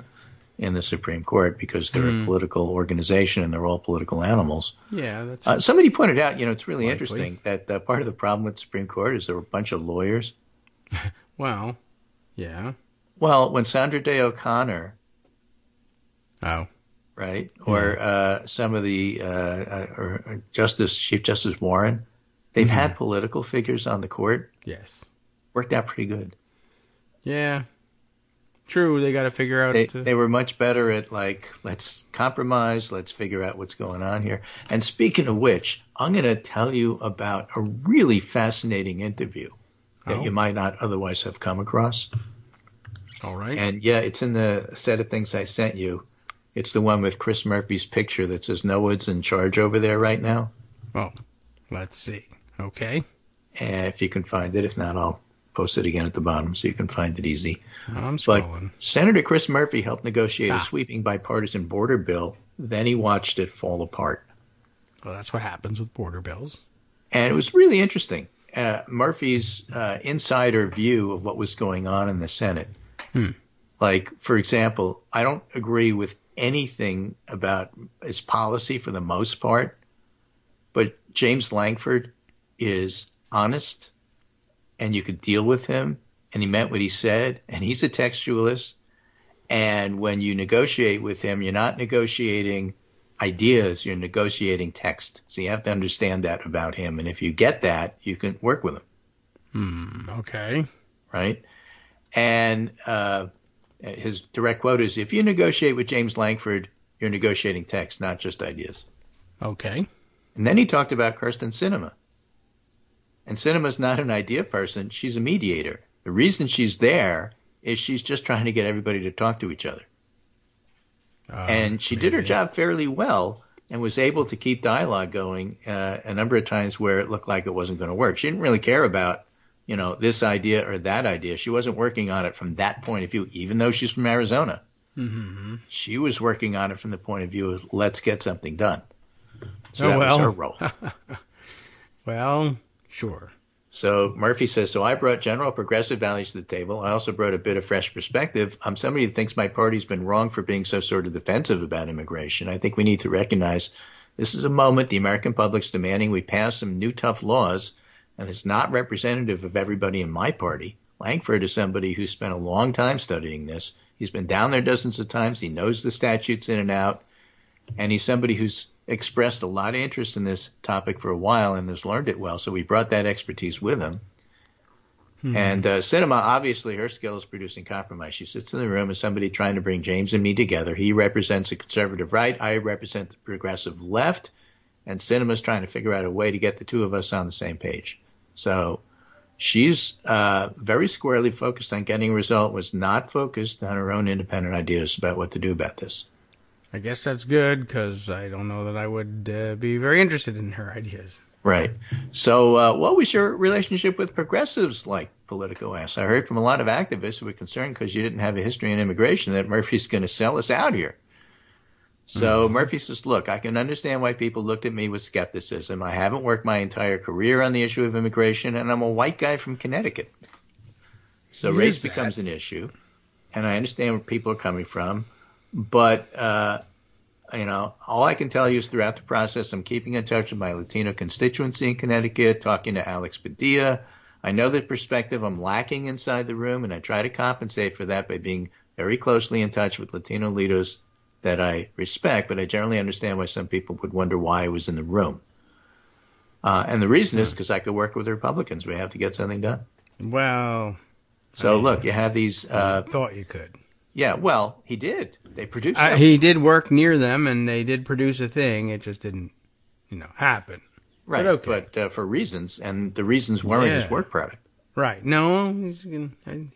in the Supreme Court because they're a political organization and they're all political animals. Yeah, that's somebody pointed out, it's really likely. interesting that part of the problem with the Supreme Court is there were a bunch of lawyers. Well, yeah. Well, when Sandra Day O'Connor, right, or some of the or Chief Justice Warren, they've had political figures on the court. Yes, worked out pretty good. Yeah, true. They got to figure out. They were much better at let's compromise, let's figure out what's going on here. And speaking of which, I'm going to tell you about a really fascinating interview that you might not otherwise have come across. All right. And yeah, it's in the set of things I sent you. It's the one with Chris Murphy's picture that says "No one's in charge over there right now." Oh, let's see. Okay. And if you can find it, if not, I'll post it again at the bottom so you can find it easy. I'm scrolling. But Senator Chris Murphy helped negotiate a sweeping bipartisan border bill. Then he watched it fall apart. Well, that's what happens with border bills. And it was really interesting. Murphy's insider view of what was going on in the Senate. Like, for example, I don't agree with anything about his policy for the most part, but James Lankford is honest, and you could deal with him, and he meant what he said, and he's a textualist. And when you negotiate with him, you're not negotiating ideas, you're negotiating text. So you have to understand that about him. And if you get that, you can work with him. Okay. Right? And his direct quote is, if you negotiate with James Lankford, you're negotiating text, not just ideas. Okay. And then he talked about Kirsten Sinema. And Sinema's not an idea person. She's a mediator. The reason she's there is she's just trying to get everybody to talk to each other. And she did her job fairly well and was able to keep dialogue going a number of times where it looked like it wasn't going to work. She didn't really care about, this idea or that idea. She wasn't working on it from that point of view, even though she's from Arizona. She was working on it from the point of view of let's get something done. So that was her role. Well, sure. So Murphy says, so I brought general progressive values to the table. I also brought a bit of fresh perspective. I'm somebody who thinks my party's been wrong for being so sort of defensive about immigration. I think we need to recognize this is a moment the American public's demanding we pass some new tough laws, and it's not representative of everybody in my party. Lankford is somebody who spent a long time studying this. He's been down there dozens of times. He knows the statutes in and out, and he's somebody who's expressed a lot of interest in this topic for a while and has learned it well. So we brought that expertise with him. And Sinema, obviously, her skill is producing compromise. She sits in the room as somebody trying to bring James and me together. He represents the conservative right. I represent the progressive left. And Sinema's trying to figure out a way to get the two of us on the same page. So she's very squarely focused on getting a result, was not focused on her own independent ideas about what to do about this. I guess that's good because I don't know that I would be very interested in her ideas. Right. So what was your relationship with progressives like, Politico asked? I heard from a lot of activists who were concerned because you didn't have a history in immigration that Murphy's going to sell us out here. So Murphy says, look, I can understand why people looked at me with skepticism. I haven't worked my entire career on the issue of immigration, and I'm a white guy from Connecticut. So race becomes an issue, and I understand where people are coming from. But, all I can tell you is throughout the process, I'm keeping in touch with my Latino constituency in Connecticut, talking to Alex Padilla. I know the perspective I'm lacking inside the room, and I try to compensate for that by being very closely in touch with Latino leaders that I respect, but I generally understand why some people would wonder why I was in the room. And the reason is because I could work with Republicans. We have to get something done. Well, so look, you have these. I thought you could. Yeah, well, he did. They produced something. He did work near them, and they did produce a thing. It just didn't, happen. Right, but for reasons, and the reasons weren't his work product. Right. No,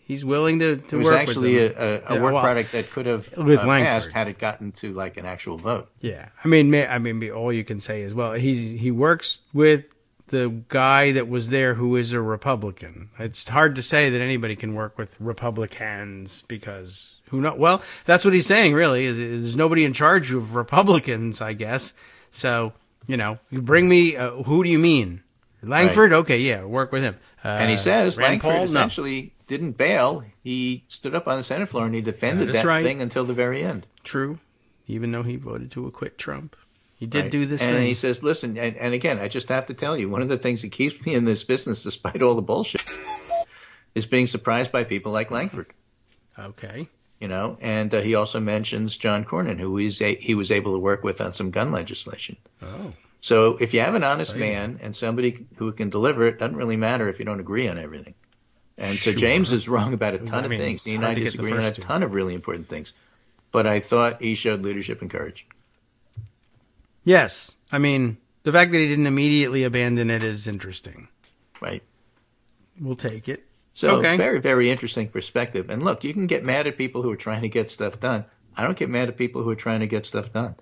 he's willing to work with them. It was actually a work product that could have passed had it gotten to like an actual vote. Yeah. I mean, all you can say is, well, he works with the guy that was there who is a Republican. It's hard to say that anybody can work with Republicans because who knows? Well, that's what he's saying, really, is there's nobody in charge of Republicans, I guess. So, you bring me, who do you mean? Langford, okay, yeah, work with him. And he says Rand Langford Paul, essentially didn't bail. He stood up on the Senate floor and he defended that thing until the very end. True. Even though he voted to acquit Trump. He did do this and thing. And he says, listen, and again, I just have to tell you, one of the things that keeps me in this business, despite all the bullshit, is being surprised by people like Langford. Okay. And he also mentions John Cornyn, who he was able to work with on some gun legislation. Oh. So if you have an honest man and somebody who can deliver, it doesn't really matter if you don't agree on everything. And so James is wrong about a ton of things. He and I disagree on a ton of really important things. But I thought he showed leadership and courage. Yes. I mean, the fact that he didn't immediately abandon it is interesting. Right. We'll take it. So very, very interesting perspective. And look, you can get mad at people who are trying to get stuff done. I don't get mad at people who are trying to get stuff done.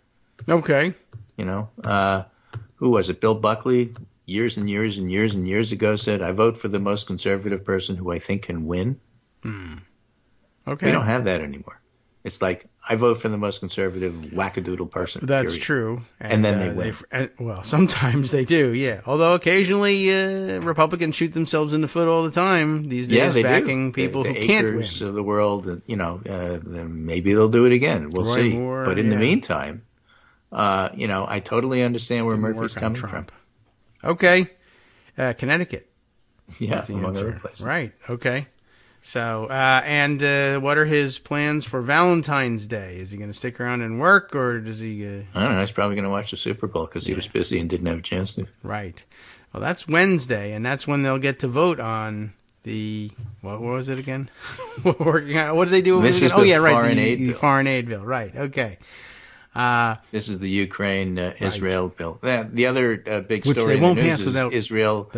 Okay. Who was it? Bill Buckley, years and years and years and years ago, said, I vote for the most conservative person who I think can win. Okay. We don't have that anymore. It's like, I vote for the most conservative wackadoodle person. That's true. And then they win. Well, sometimes they do, yeah. Although occasionally Republicans shoot themselves in the foot all the time these days, backing people who can't win. The of the world, maybe they'll do it again. We'll see. But in the meantime, I totally understand where Murphy's coming from. Okay. Connecticut. Yeah, among other places. Right, okay. So, what are his plans for Valentine's Day? Is he going to stick around and work, or does he... I don't know. He's probably going to watch the Super Bowl because he was busy and didn't have a chance to. Right. Well, that's Wednesday, and that's when they'll get to vote on the... What was it again? What did they do? This is the foreign aid bill. Right, okay. This is the Ukraine-Israel bill. The other big story in the news is Israel...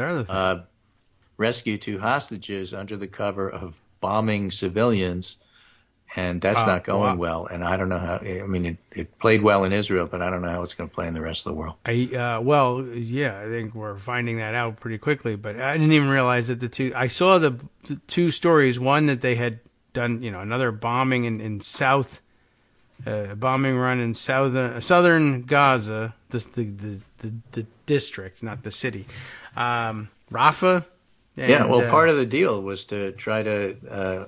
rescue 2 hostages under the cover of bombing civilians, and that's not going well. And I don't know how. I mean, it played well in Israel, but I don't know how it's going to play in the rest of the world. I think we're finding that out pretty quickly. But I didn't even realize that I saw the 2 stories. One that they had done, another bombing in bombing run in southern Gaza, the district, not the city, Rafah. Part of the deal was to try to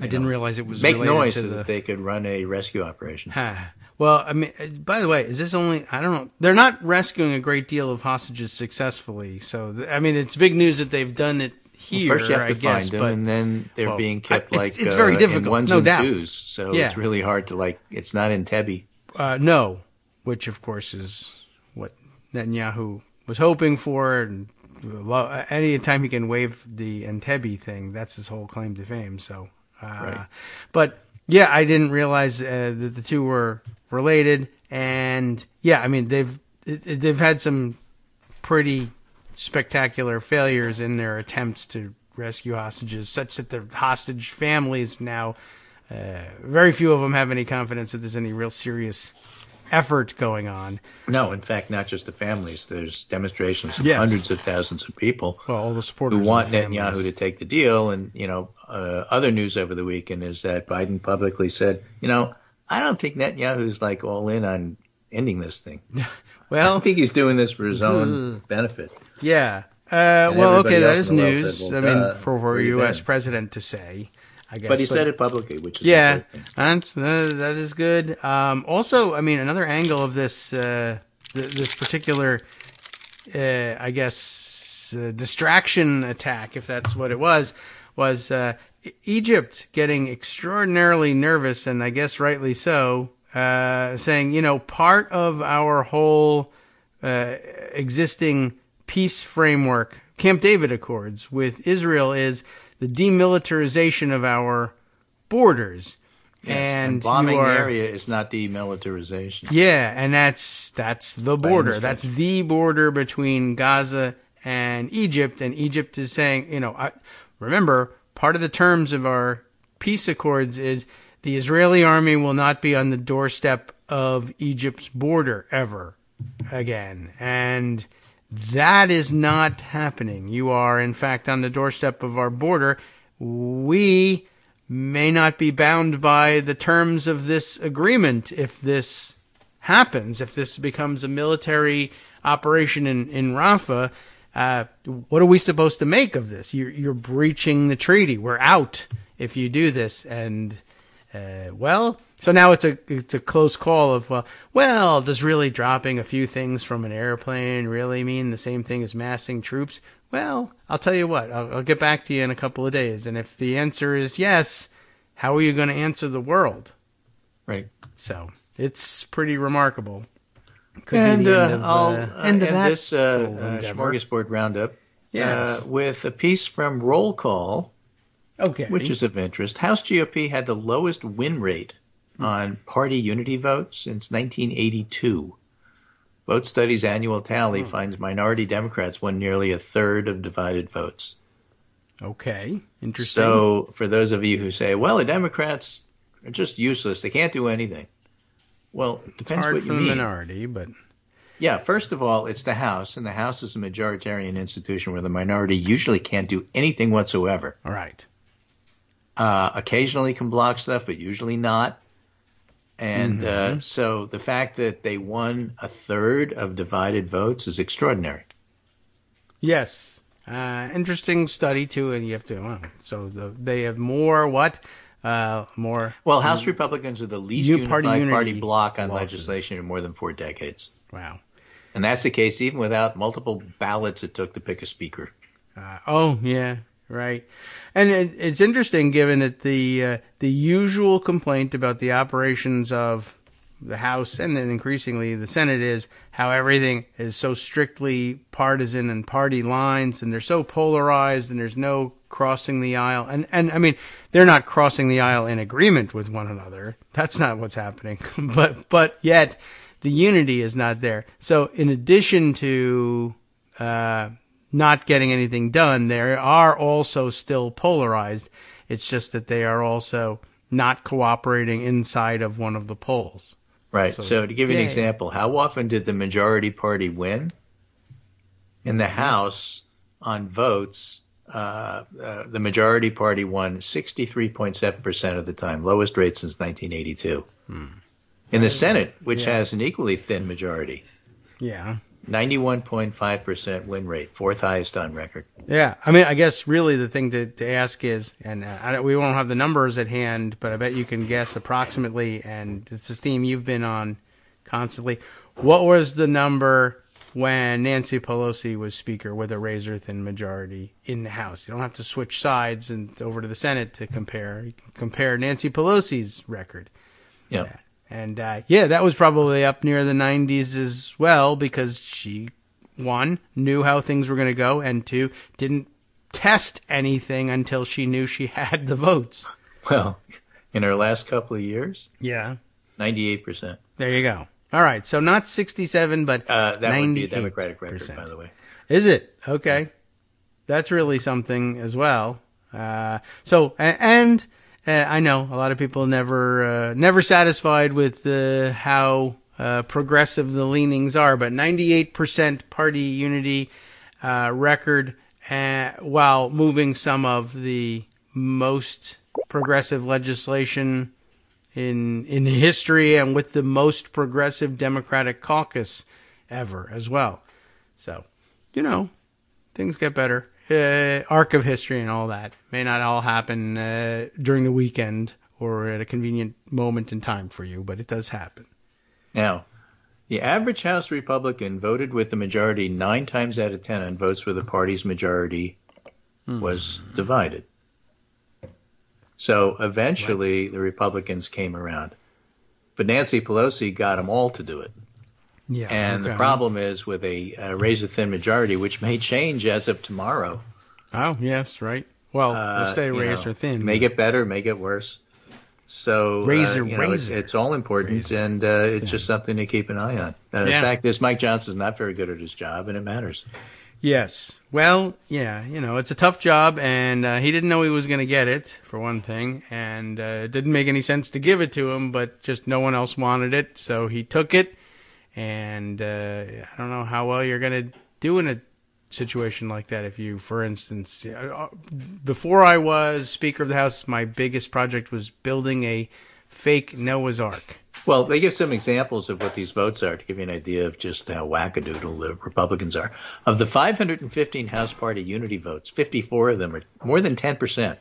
I didn't realize it was make noise so that they could run a rescue operation. Well, I mean, by the way, is this only, I don't know, they're not rescuing a great deal of hostages successfully. So, I mean, it's big news that they've done it here, First you have to find them, and then they're being kept it's very difficult, in ones and twos. So it's really hard to, it's not Entebbe. No, which of course is what Netanyahu was hoping for, and any time he can wave the Entebbe thing, that's his whole claim to fame. So, but yeah, I didn't realize that the 2 were related. And yeah, I mean, they've had some pretty spectacular failures in their attempts to rescue hostages, such that the hostage families now, very few of them have any confidence that there's any real serious effort going on. No, in fact, not just the families. There's demonstrations of hundreds of thousands of people all the supporters who want Netanyahu to take the deal. And, other news over the weekend is that Biden publicly said, I don't think Netanyahu's all in on ending this thing. Well, I think he's doing this for his own benefit. Yeah. Okay, that is news. Said, for a U.S. president to say. I guess, but he said it publicly, which is that is good. Also, I mean, another angle of this this particular, distraction attack, if that's what it was Egypt getting extraordinarily nervous, and I guess rightly so, saying, part of our whole existing peace framework, Camp David Accords with Israel, is the demilitarization of our borders. Yes, and bombing the area is not demilitarization. Yeah, and that's the border. That's the border between Gaza and Egypt. And Egypt is saying, remember, part of the terms of our peace accords is the Israeli army will not be on the doorstep of Egypt's border ever again. And that is not happening. You are, in fact, on the doorstep of our border. We may not be bound by the terms of this agreement if this happens, if this becomes a military operation in Rafah. what are we supposed to make of this? You're breaching the treaty. We're out if you do this. And, so now it's a close call of, does really dropping a few things from an airplane really mean the same thing as massing troops? Well, I'll tell you what, I'll get back to you in a couple of days. And if the answer is yes, how are you going to answer the world? Right. So it's pretty remarkable. Could be the end of that this smorgasbord roundup with a piece from Roll Call, which is of interest. House GOP had the lowest win rate on party unity votes since 1982. Vote Study's annual tally finds minority Democrats won nearly a third of divided votes. Okay, interesting. So for those of you who say, well, the Democrats are just useless, they can't do anything. Well, it depends what you mean. It's hard for the minority, but... Yeah, first of all, it's the House, and the House is a majoritarian institution where the minority usually can't do anything whatsoever. All right. Occasionally can block stuff, but usually not. And so the fact that they won a third of divided votes is extraordinary. Yes. Interesting study, too, and you have to... they have more what? More. Well, House Republicans are the least unified party bloc on legislation in more than 4 decades. Wow. And that's the case even without multiple ballots it took to pick a speaker. Yeah, right. And it's interesting, given that the usual complaint about the operations of the House and then increasingly the Senate is how everything is so strictly partisan and party lines, and they're so polarized, and there's no crossing the aisle. And I mean, they're not crossing the aisle in agreement with one another. That's not what's happening. But yet the unity is not there. So in addition to not getting anything done, they are also still polarized. It's just that they are also not cooperating inside of one of the polls. Right. So to give you an example, how often did the majority party win? In the House on votes, the majority party won 63.7% of the time, lowest rate since 1982. In the Senate, which has an equally thin majority, 91.5% win rate, 4th highest on record. Yeah, I mean, I guess really the thing to ask is, and we won't have the numbers at hand, but I bet you can guess approximately, and it's a theme you've been on constantly. What was the number when Nancy Pelosi was Speaker with a razor-thin majority in the House? You don't have to switch sides and over to the Senate to compare. You can compare Nancy Pelosi's record. Yeah. And, that was probably up near the 90s as well, because she, 1, knew how things were going to go, and 2, didn't test anything until she knew she had the votes. Well, in her last couple of years? Yeah. 98%. There you go. All right, so not 67, but that would be a Democratic record, by the way. Is it? Okay. That's really something as well. I know a lot of people never satisfied with how progressive the leanings are, but 98% party unity record, while moving some of the most progressive legislation in history, and with the most progressive Democratic caucus ever as well. So, things get better. Arc of history and all that may not all happen during the weekend or at a convenient moment in time for you, but it does happen. Now, the average House Republican voted with the majority 9 times out of 10 on votes where the party's majority was divided. So eventually the Republicans came around. But Nancy Pelosi got them all to do it. Yeah, and the problem is with a razor-thin majority, which may change as of tomorrow. Oh, yes, right. Well, they'll stay razor-thin. May get better, may get worse. So razor. It's all important, and it's just something to keep an eye on. The fact is, Mike Johnson's not very good at his job, and it matters. Yes. Well, it's a tough job, and he didn't know he was going to get it, for one thing, and it didn't make any sense to give it to him, but just no one else wanted it, so he took it. And I don't know how well you're going to do in a situation like that. If you, for instance, before I was Speaker of the House, my biggest project was building a fake Noah's Ark. Well, they give some examples of what these votes are to give you an idea of just how wackadoodle the Republicans are. Of the 515 House Party unity votes, 54 of them, are more than 10%,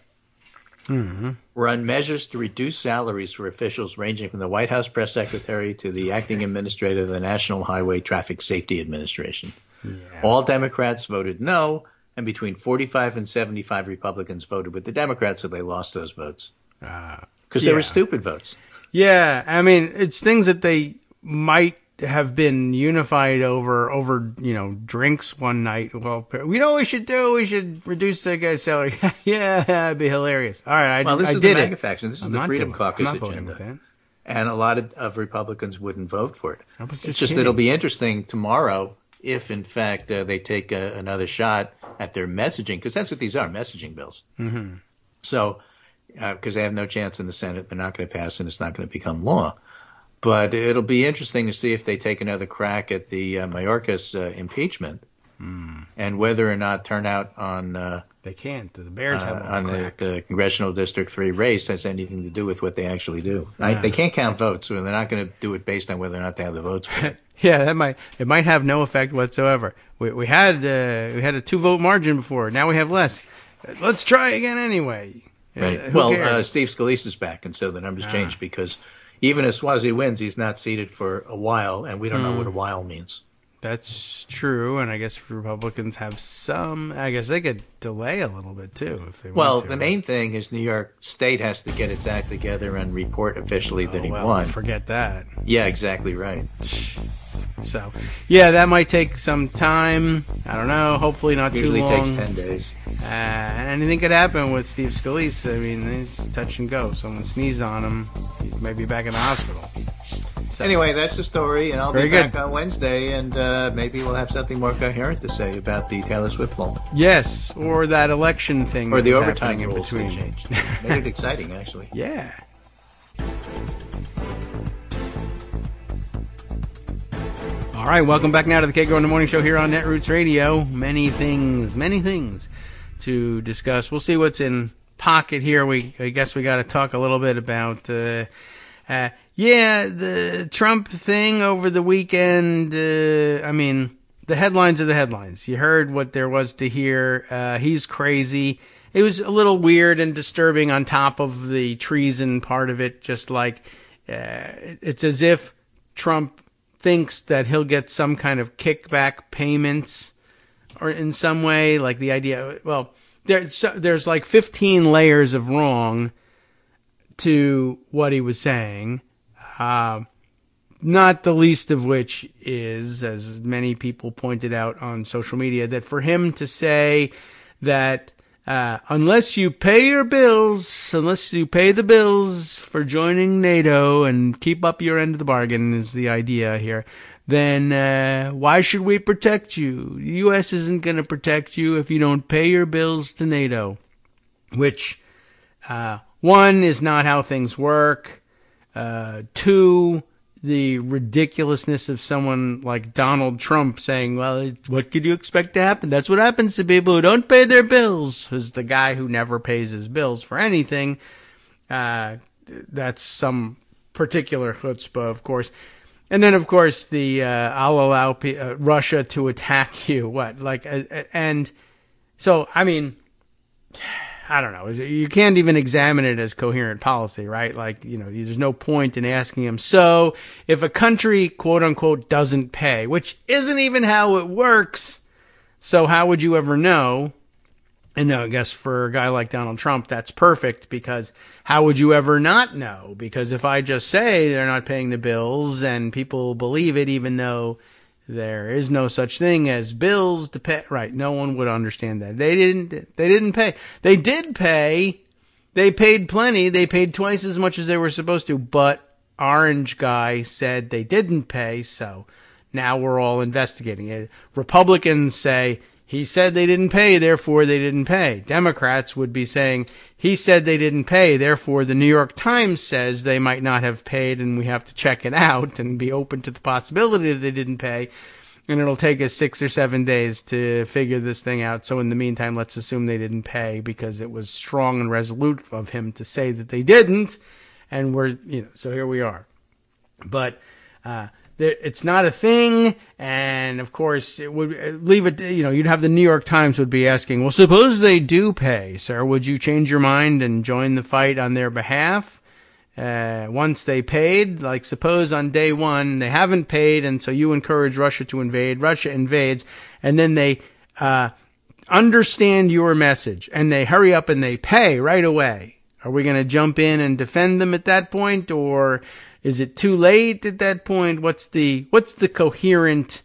were on measures to reduce salaries for officials ranging from the White House press secretary to the acting administrator of the National Highway Traffic Safety Administration. Yeah. All Democrats voted no, and between 45 and 75 Republicans voted with the Democrats, so they lost those votes. Because they were stupid votes. Yeah, I mean, it's things that they might have been unified over drinks one night. Well, we know what we should do. We should reduce that guy's salary. Yeah, that'd be hilarious. All right, this is did the MAGA faction. This is the Freedom Caucus agenda. And a lot of Republicans wouldn't vote for it. It's just that it'll be interesting tomorrow if, in fact, they take another shot at their messaging, because that's what these are, messaging bills. Mm-hmm. So, because they have no chance in the Senate, they're not going to pass, and it's not going to become law. But it'll be interesting to see if they take another crack at the Mayorkas impeachment, and whether or not turnout on they can't. The Bears have on the Congressional District 3 race has anything to do with what they actually do. They can't count votes, so they're not going to do it based on whether or not they have the votes for it. Yeah, it might have no effect whatsoever. We had a 2-vote margin before. Now we have less. Let's try again anyway. Right. Steve Scalise's back, and so the numbers changed because even if Swazi wins, he's not seated for a while, and we don't know what a while means. That's true, and I guess Republicans have some. I guess they could delay a little bit too if they want to. Well, the main thing is New York State has to get its act together and report officially that he won. Forget that. Yeah, exactly right. So, yeah, that might take some time. I don't know. Hopefully not too long. Usually takes 10 days. Anything could happen with Steve Scalise. I mean, it's touch and go. Someone sneezes on him, he may be back in the hospital. So, anyway, that's the story, and I'll be back on Wednesday, and maybe we'll have something more coherent to say about the Taylor Swift moment. Yes, or that election thing. Or the overtime rules that changed. Made it exciting, actually. Yeah. All right, welcome back now to the Kagro in the Morning Show here on Netroots Radio. Many things to discuss. We'll see what's in pocket here. I guess we got to talk a little bit about, the Trump thing over the weekend. I mean, the headlines are the headlines. You heard what there was to hear. He's crazy. It was a little weird and disturbing on top of the treason part of it. Just like, it's as if Trump thinks that he'll get some kind of kickback payments or in some way, like the idea, well, there's like 15 layers of wrong to what he was saying, not the least of which is, as many people pointed out on social media, that for him to say that unless you pay the bills for joining NATO and keep up your end of the bargain is the idea here, then why should we protect you? The U.S. isn't going to protect you if you don't pay your bills to NATO, which, one, is not how things work. Two, the ridiculousness of someone like Donald Trump saying, well, what could you expect to happen? That's what happens to people who don't pay their bills, who's the guy who never pays his bills for anything. That's some particular chutzpah, of course. And then, of course, I'll allow Russia to attack you. And so, I mean, I don't know. You can't even examine it as coherent policy, right? Like, there's no point in asking him. So if a country, quote unquote, doesn't pay, which isn't even how it works, so how would you ever know? And I guess for a guy like Donald Trump, that's perfect, because how would you ever not know? Because if I just say they're not paying the bills and people believe it, even though there is no such thing as bills to pay, right? No one would understand that. They didn't pay. They did pay. They paid plenty. They paid twice as much as they were supposed to, but Orange guy said they didn't pay. So now we're all investigating it. Republicans say, he said they didn't pay, therefore they didn't pay. Democrats would be saying, he said they didn't pay, therefore the New York Times says they might not have paid and we have to check it out and be open to the possibility that they didn't pay. And it'll take us 6 or 7 days to figure this thing out. So in the meantime, let's assume they didn't pay, because it was strong and resolute of him to say that they didn't. And so here we are. But it's not a thing, and of course it would leave it. You'd have the New York Times would be asking, well, suppose they do pay, sir. Would you change your mind and join the fight on their behalf? Once they paid, like suppose on day one they haven't paid, and so you encourage Russia to invade. Russia invades, and then they understand your message, and they hurry up and they pay right away. Are we going to jump in and defend them at that point, or is it too late at that point? What's the coherent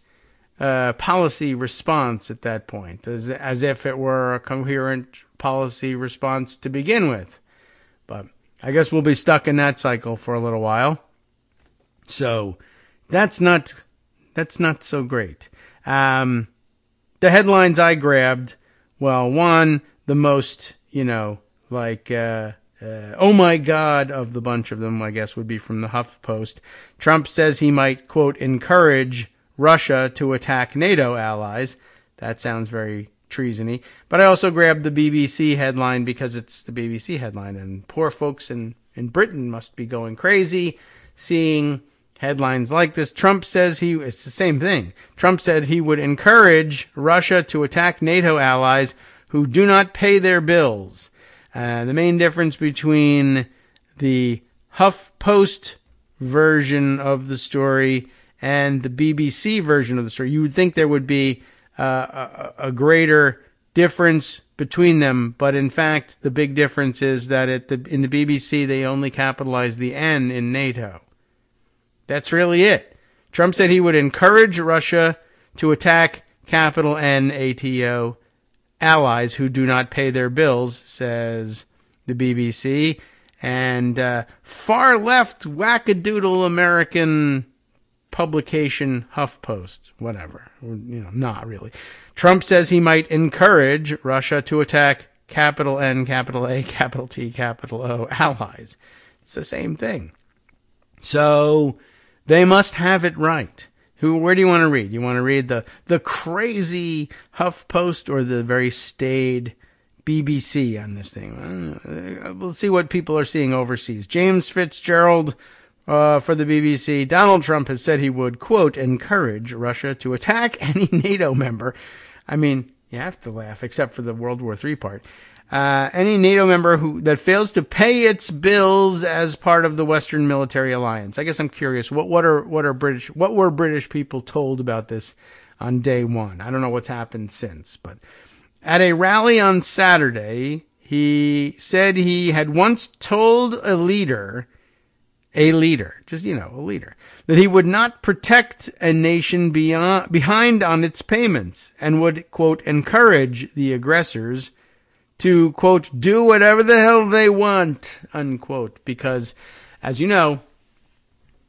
policy response at that point? As if it were a coherent policy response to begin with. But I guess we'll be stuck in that cycle for a little while. So that's not so great. The headlines I grabbed, well, one, the most, oh my God of the bunch of them, I guess, would be from the HuffPost. Trump says he might, quote, encourage Russia to attack NATO allies. That sounds very treasony. But I also grabbed the BBC headline because it's the BBC headline, and poor folks in Britain must be going crazy seeing headlines like this. Trump says it's the same thing. Trump said he would encourage Russia to attack NATO allies who do not pay their bills. The main difference between the HuffPost version of the story and the BBC version of the story, you would think there would be a greater difference between them, but in fact, the big difference is that in the BBC, they only capitalize the N in NATO. That's really it. Trump said he would encourage Russia to attack capital NATO allies who do not pay their bills, says the BBC. And far left wackadoodle American publication HuffPost, whatever, not really. Trump says he might encourage Russia to attack capital N, capital A, capital T, capital O allies. It's the same thing. So they must have it right. Where do you want to read? You want to read the crazy HuffPost or the very staid BBC on this thing? We'll see what people are seeing overseas. James Fitzgerald for the BBC. Donald Trump has said he would, quote, encourage Russia to attack any NATO member. I mean, you have to laugh, except for the World War III part. Any NATO member that fails to pay its bills as part of the Western military alliance. I guess I'm curious. What were British people told about this on day one? I don't know what's happened since, but at a rally on Saturday, he said he had once told a leader, that he would not protect a nation behind on its payments and would, quote, encourage the aggressors to, quote, do whatever the hell they want, unquote, because, as you know,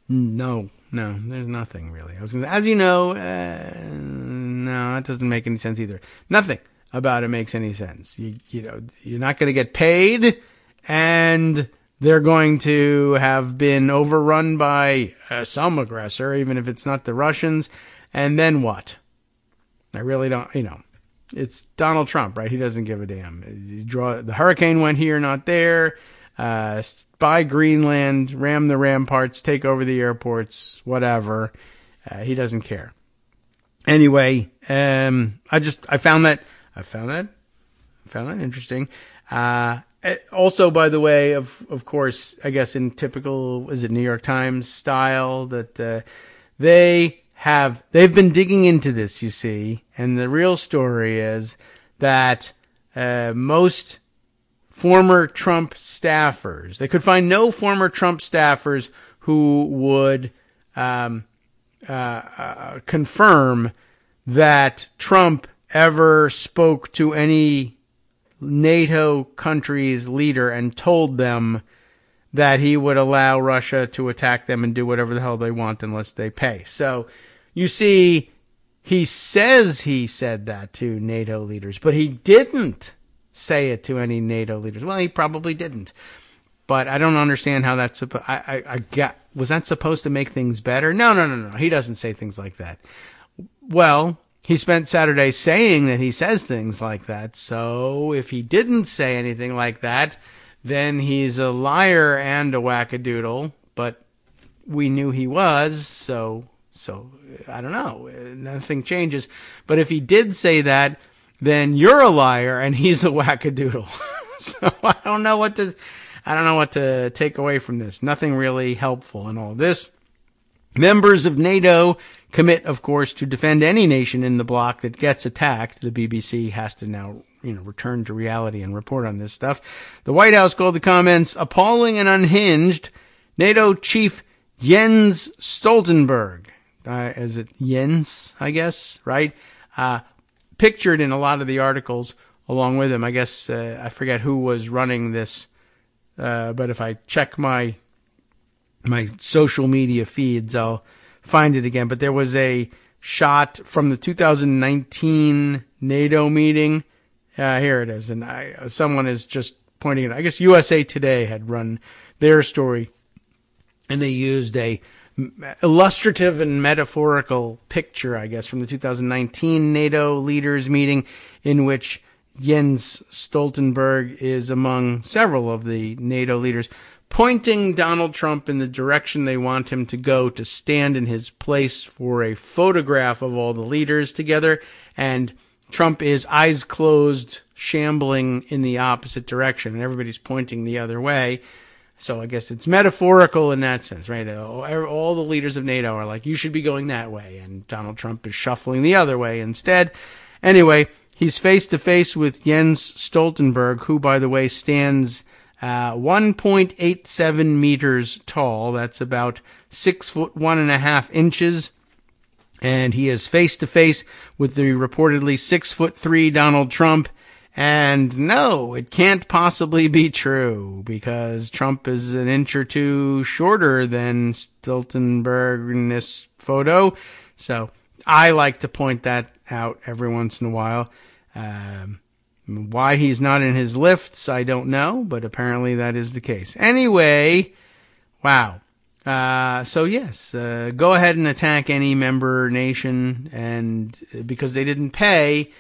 no, there's nothing really. As you know, no, that doesn't make any sense either. Nothing about it makes any sense. You're not going to get paid, and they're going to have been overrun by some aggressor, even if it's not the Russians, and then what? I really don't, It's Donald Trump, right? He doesn't give a damn. The hurricane went here, not there. Buy Greenland, ram the ramparts, take over the airports, whatever. He doesn't care. Anyway, I found that interesting. Also, by the way, of course, I guess in typical, New York Times style, that they've been digging into this, you see, and the real story is that most former Trump staffers, they could find no former Trump staffers who would confirm that Trump ever spoke to any NATO country's leader and told them that he would allow Russia to attack them and do whatever the hell they want unless they pay. So, you see, he says he said that to NATO leaders, but he didn't say it to any NATO leaders. Well, he probably didn't. But I don't understand how that's was that supposed to make things better? No. He doesn't say things like that. Well, he spent Saturday saying that he says things like that. So if he didn't say anything like that, then he's a liar and a wackadoodle. But we knew he was. So I don't know. Nothing changes. But if he did say that, then you're a liar and he's a wackadoodle. So I don't know what to take away from this. Nothing really helpful in all this. Members of NATO commit, of course, to defend any nation in the bloc that gets attacked. The BBC has to now, return to reality and report on this stuff. The White House called the comments appalling and unhinged. NATO chief Jens Stoltenberg, is it Jens, I guess, right? Pictured in a lot of the articles along with him. I guess, I forget who was running this, but if I check my social media feeds, I'll find it again. But there was a shot from the 2019 NATO meeting. Here it is. And someone is just pointing it. I guess USA Today had run their story, and they used a illustrative and metaphorical picture, I guess, from the 2019 NATO leaders meeting, in which Jens Stoltenberg is among several of the NATO leaders, pointing Donald Trump in the direction they want him to go, to stand in his place for a photograph of all the leaders together. And Trump is eyes closed, shambling in the opposite direction, and everybody's pointing the other way. So I guess it's metaphorical in that sense, right? All the leaders of NATO are like, you should be going that way, and Donald Trump is shuffling the other way instead. Anyway, he's face to face with Jens Stoltenberg, who, by the way, stands 1.87 meters tall. That's about 6 foot 1.5 inches. And he is face to face with the reportedly 6'3" Donald Trump. And no, it can't possibly be true, because Trump is an inch or two shorter than Stoltenberg in this photo. So I like to point that out every once in a while. Why he's not in his lifts, I don't know, but apparently that is the case. Anyway, wow. So yes, go ahead and attack any member nation, and because they didn't pay,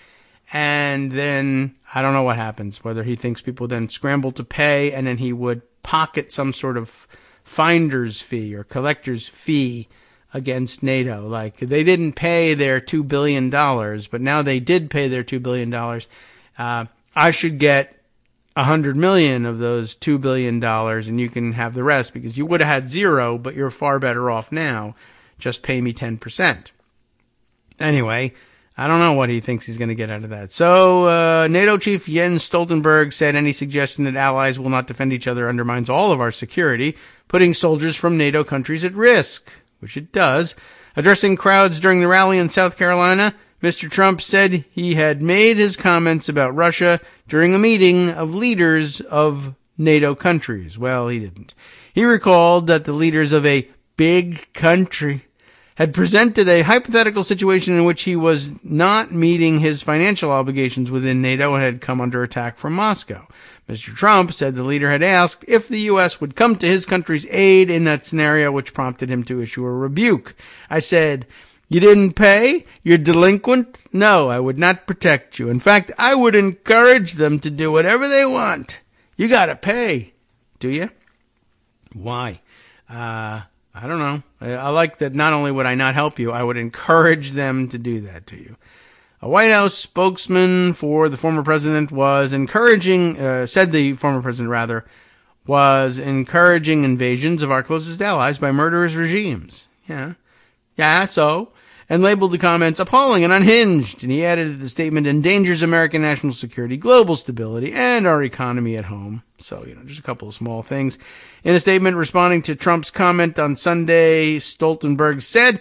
and then I don't know what happens, whether he thinks people then scramble to pay, and then he would pocket some sort of finder's fee or collector's fee against NATO. Like, they didn't pay their $2 billion, but now they did pay their $2 billion. I should get 100 million of those $2 billion, and you can have the rest, because you would have had zero, but you're far better off now. Just pay me 10%. Anyway, I don't know what he thinks he's going to get out of that. So, NATO chief Jens Stoltenberg said any suggestion that allies will not defend each other undermines all of our security, putting soldiers from NATO countries at risk, which it does. Addressing crowds during the rally in South Carolina, Mr. Trump said he had made his comments about Russia during a meeting of leaders of NATO countries. Well, he didn't. He recalled that the leaders of a big country had presented a hypothetical situation in which he was not meeting his financial obligations within NATO and had come under attack from Moscow. Mr. Trump said the leader had asked if the U.S. would come to his country's aid in that scenario, which prompted him to issue a rebuke. I said, "You didn't pay? You're delinquent? No, I would not protect you. In fact, I would encourage them to do whatever they want. You gotta pay." Do you? Why? I don't know. I like that not only would I not help you, I would encourage them to do that to you. A White House spokesman for the former president was encouraging, said the former president rather, was encouraging invasions of our closest allies by murderous regimes. Yeah, so, and labeled the comments appalling and unhinged. And he added that the statement endangers American national security, global stability, and our economy at home. So, just a couple of small things. In a statement responding to Trump's comment on Sunday, Stoltenberg said,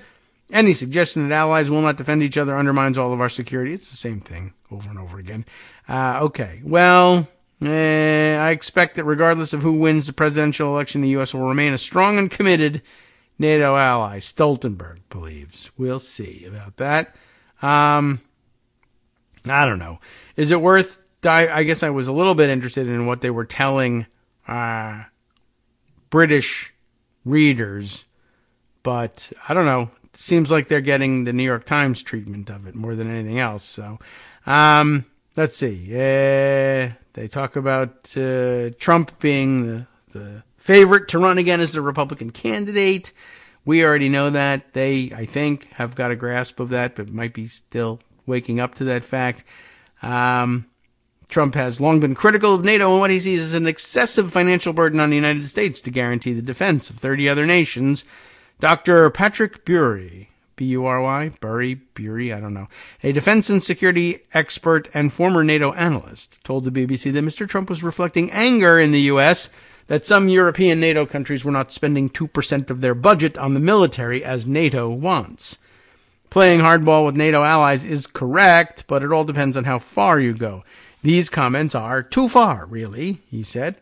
any suggestion that allies will not defend each other undermines all of our security. It's the same thing over and over again. Okay, well, I expect that regardless of who wins the presidential election, the U.S. will remain a strong and committed NATO ally, Stoltenberg believes. We'll see about that. I don't know. Is it worth... I guess I was a little bit interested in what they were telling British readers, but I don't know. It seems like they're getting the New York Times treatment of it more than anything else. So, let's see. They talk about Trump being the favorite to run again as the Republican candidate. We already know that. They, I think, have got a grasp of that, but might be still waking up to that fact. Trump has long been critical of NATO and what he sees as an excessive financial burden on the United States to guarantee the defense of 30 other nations. Dr. Patrick Bury, B-U-R-Y, Bury, I don't know, a defense and security expert and former NATO analyst, told the BBC that Mr. Trump was reflecting anger in the U.S. that some European NATO countries were not spending 2% of their budget on the military as NATO wants. Playing hardball with NATO allies is correct, but it all depends on how far you go. These comments are too far, really, he said.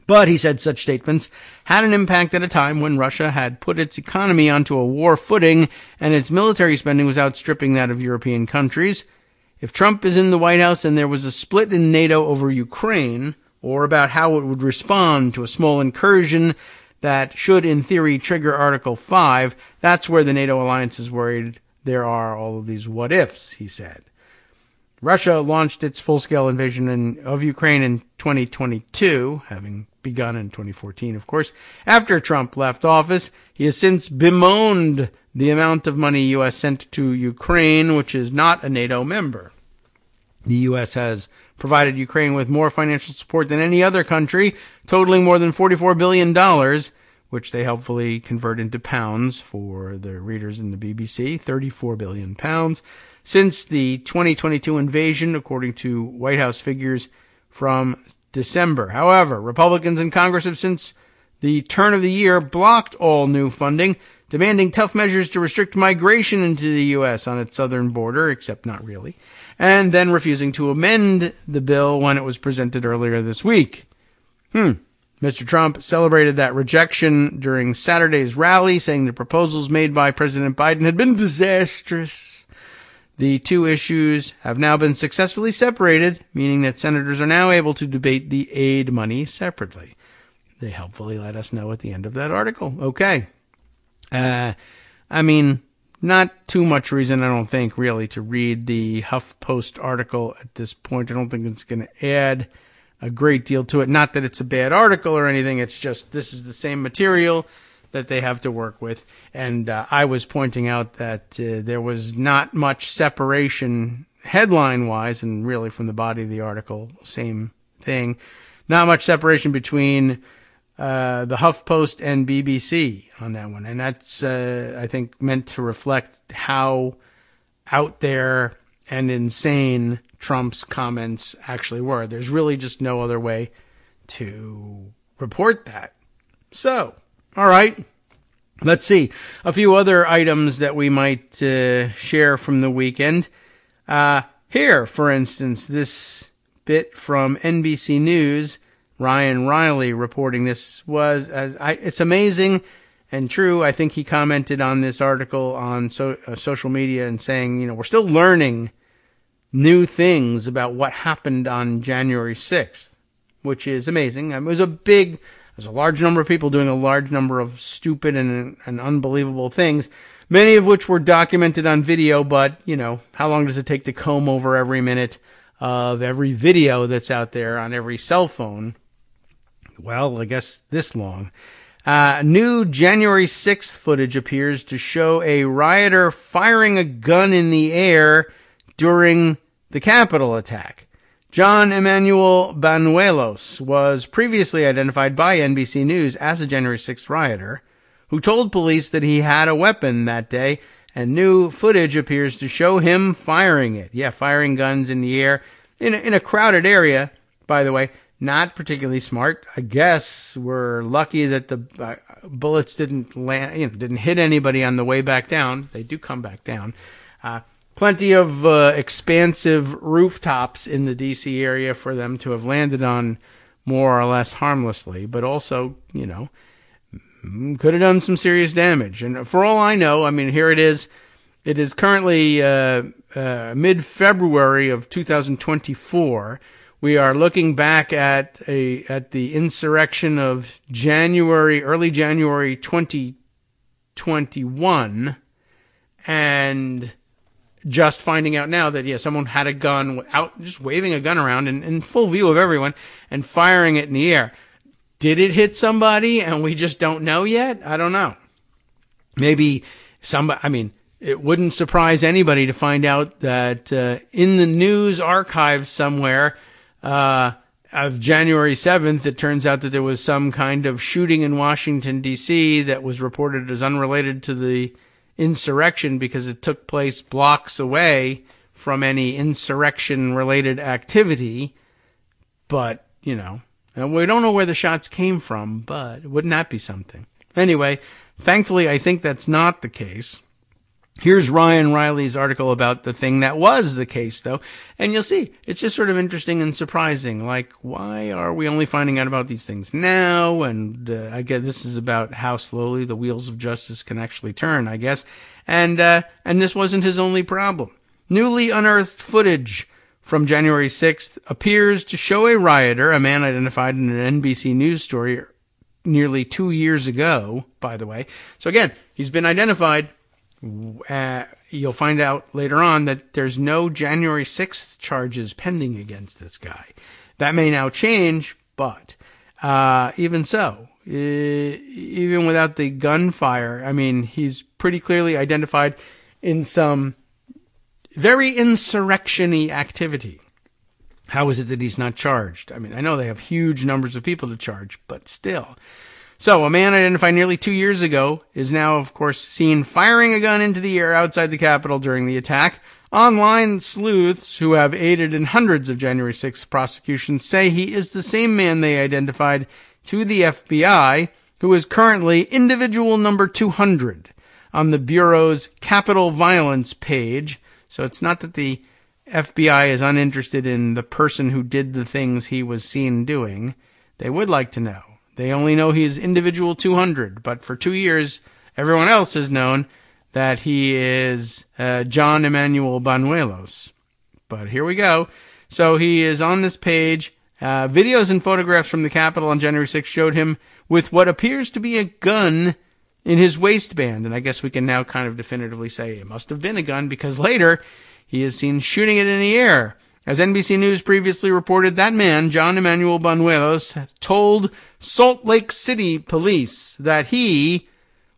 But, he said, such statements had an impact at a time when Russia had put its economy onto a war footing and its military spending was outstripping that of European countries. If Trump is in the White House and there was a split in NATO over Ukraine, or about how it would respond to a small incursion that should, in theory, trigger Article 5, that's where the NATO alliance is worried there are all of these what-ifs, he said. Russia launched its full-scale invasion of Ukraine in 2022, having begun in 2014, of course. After Trump left office, he has since bemoaned the amount of money U.S. sent to Ukraine, which is not a NATO member. The U.S. has provided Ukraine with more financial support than any other country, totaling more than $44 billion, which they helpfully convert into pounds for the readers in the BBC, 34 billion pounds. Since the 2022 invasion, according to White House figures from December. However, Republicans in Congress have since the turn of the year blocked all new funding, demanding tough measures to restrict migration into the U.S. on its southern border, except not really, and then refusing to amend the bill when it was presented earlier this week. Mr. Trump celebrated that rejection during Saturday's rally, saying the proposals made by President Biden had been disastrous. The two issues have now been successfully separated, meaning that senators are now able to debate the aid money separately. They helpfully let us know at the end of that article. Okay. Not too much reason, I don't think, really, to read the HuffPost article at this point. I don't think it's going to add a great deal to it. Not that it's a bad article or anything. It's just this is the same material that they have to work with. And I was pointing out that there was not much separation headline-wise, and really from the body of the article, same thing. Not much separation between the HuffPost and BBC on that one. And that's, I think, meant to reflect how out there and insane Trump's comments actually were. There's really just no other way to report that. So, all right, let's see. A few other items that we might share from the weekend. Here, for instance, this bit from NBC News, Ryan Riley reporting this was, it's amazing and true. I think he commented on this article on social media and saying, we're still learning new things about what happened on January 6th, which is amazing. It was there's a large number of people doing a large number of stupid and unbelievable things, many of which were documented on video, but, how long does it take to comb over every minute of every video that's out there on every cell phone? Well, I guess this long. New January 6th footage appears to show a rioter firing a gun in the air during the Capitol attack. John Emmanuel Banuelos was previously identified by NBC News as a January 6th rioter who told police that he had a weapon that day, and new footage appears to show him firing it. Yeah, firing guns in the air in a crowded area, by the way. Not particularly smart. I guess we're lucky that the bullets didn't land, didn't hit anybody on the way back down. They do come back down. Plenty of expansive rooftops in the D.C. area for them to have landed on more or less harmlessly, but also, could have done some serious damage. And for all I know, here it is. It is currently mid-February of 2024. We are looking back at the insurrection of early January 2021, and just finding out now that, someone had a gun out, just waving a gun around in full view of everyone and firing it in the air. Did it hit somebody and we just don't know yet? I don't know. maybe it wouldn't surprise anybody to find out that in the news archives somewhere of January 7th, it turns out that there was some kind of shooting in Washington, D.C. that was reported as unrelated to the insurrection because it took place blocks away from any insurrection-related activity. But, and we don't know where the shots came from, but wouldn't that be something? Anyway, thankfully, I think that's not the case. Here's Ryan Riley's article about the thing that was the case, though. And you'll see, it's just sort of interesting and surprising. Like, why are we only finding out about these things now? And I guess this is about how slowly the wheels of justice can actually turn, I guess. And this wasn't his only problem. Newly unearthed footage from January 6th appears to show a rioter, a man identified in an NBC News story nearly 2 years ago, by the way. So again, he's been identified. You'll find out later on that there's no January 6th charges pending against this guy. That may now change, but even so, even without the gunfire, he's pretty clearly identified in some very insurrection-y activity. How is it that he's not charged? I know they have huge numbers of people to charge, but still. So, a man identified nearly 2 years ago is now, of course, seen firing a gun into the air outside the Capitol during the attack. Online sleuths who have aided in hundreds of January 6th prosecutions say he is the same man they identified to the FBI, who is currently individual number 200 on the Bureau's Capitol Violence page. So it's not that the FBI is uninterested in the person who did the things he was seen doing. They would like to know. They only know he's individual 200, but for 2 years, everyone else has known that he is John Emmanuel Banuelos. But here we go. So he is on this page. Videos and photographs from the Capitol on January 6th showed him with what appears to be a gun in his waistband. And I guess we can now kind of definitively say it must have been a gun because later he is seen shooting it in the air. As NBC News previously reported, that man, John Emmanuel Banuelos, told Salt Lake City police that he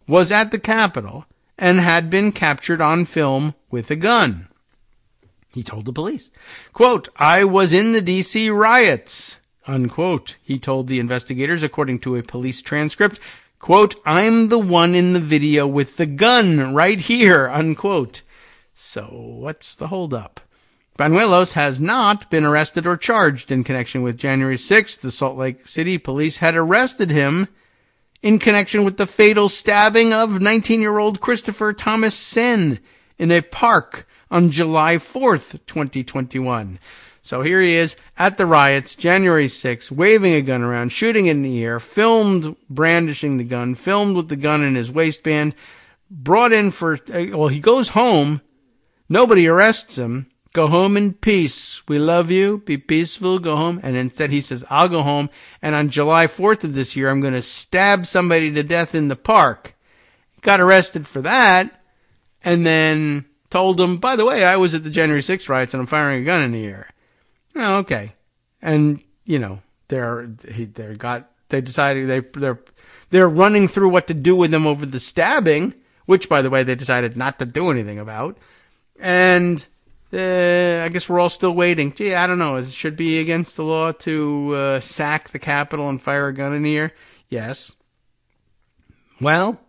was at the Capitol and had been captured on film with a gun. He told the police, quote, "I was in the D.C. riots," unquote. He told the investigators, according to a police transcript, quote, "I'm the one in the video with the gun right here," unquote. So what's the holdup? Banuelos has not been arrested or charged in connection with January 6th. The Salt Lake City police had arrested him in connection with the fatal stabbing of 19-year-old Christopher Thomas Senn in a park on July 4th, 2021. So here he is at the riots, January 6th, waving a gun around, shooting it in the air, filmed brandishing the gun, filmed with the gun in his waistband, brought in he goes home. Nobody arrests him. Go home in peace. We love you. Be peaceful. Go home. And instead he says, I'll go home. And on July 4th of this year, I'm going to stab somebody to death in the park. Got arrested for that. And then told them, by the way, I was at the January 6th riots and I'm firing a gun in the air. Oh, okay. And, they're running through what to do with him over the stabbing, which, by the way, they decided not to do anything about. And I guess we're all still waiting. Gee, I don't know. It should be against the law to sack the Capitol and fire a gun in the air? Yes. Well,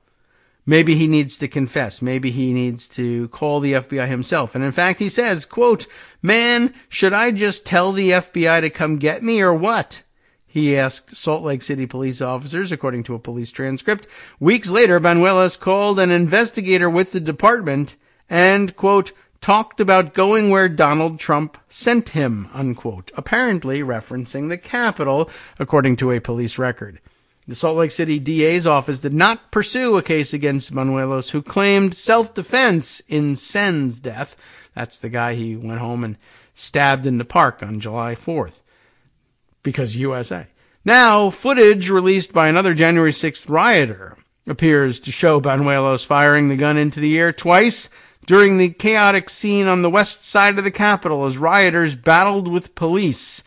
maybe he needs to confess. Maybe he needs to call the FBI himself. And in fact, he says, quote, "Man, should I just tell the FBI to come get me or what?" He asked Salt Lake City police officers, according to a police transcript. Weeks later, Banuelos called an investigator with the department and, quote, talked about going where Donald Trump sent him, unquote, apparently referencing the Capitol, according to a police record. The Salt Lake City DA's office did not pursue a case against Banuelos, who claimed self-defense in Senn's death. That's the guy he went home and stabbed in the park on July 4th. Because USA. Now, footage released by another January 6th rioter appears to show Banuelos firing the gun into the air twice during the chaotic scene on the west side of the Capitol as rioters battled with police.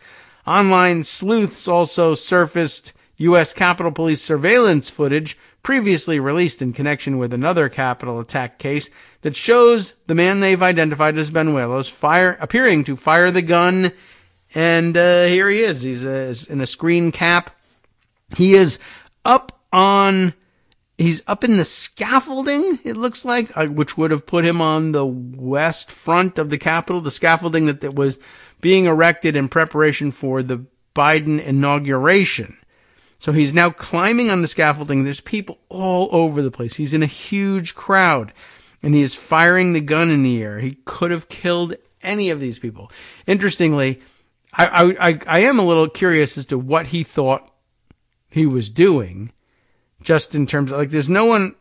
Online sleuths also surfaced U.S. Capitol Police surveillance footage previously released in connection with another Capitol attack case that shows the man they've identified as Benuelos appearing to fire the gun. And here he is. He's in a screen cap. He is he's up in the scaffolding, it looks like, which would have put him on the west front of the Capitol, the scaffolding that was being erected in preparation for the Biden inauguration. So he's now climbing on the scaffolding. There's people all over the place. He's in a huge crowd, and he is firing the gun in the air. He could have killed any of these people. Interestingly, I am a little curious as to what he thought he was doing, just in terms of, like, there's no one,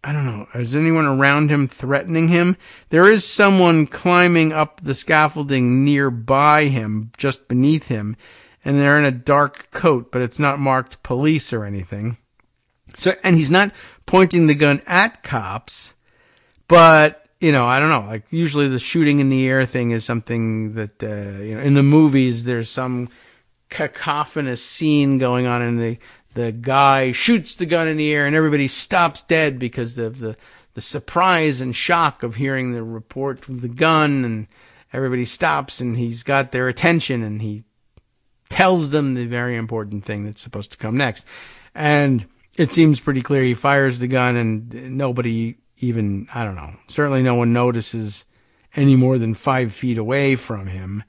I don't know, is anyone around him threatening him? There is someone climbing up the scaffolding nearby him, just beneath him, and they're in a dark coat, but it's not marked police or anything. So, and he's not pointing the gun at cops, but, you know, I don't know, like, usually the shooting in the air thing is something that, you know, in the movies, there's some cacophonous scene going on, and the guy shoots the gun in the air and everybody stops dead because of the surprise and shock of hearing the report of the gun, and everybody stops and he's got their attention and he tells them the very important thing that's supposed to come next. And it seems pretty clear he fires the gun and nobody even, I don't know, certainly no one notices any more than 5 feet away from him.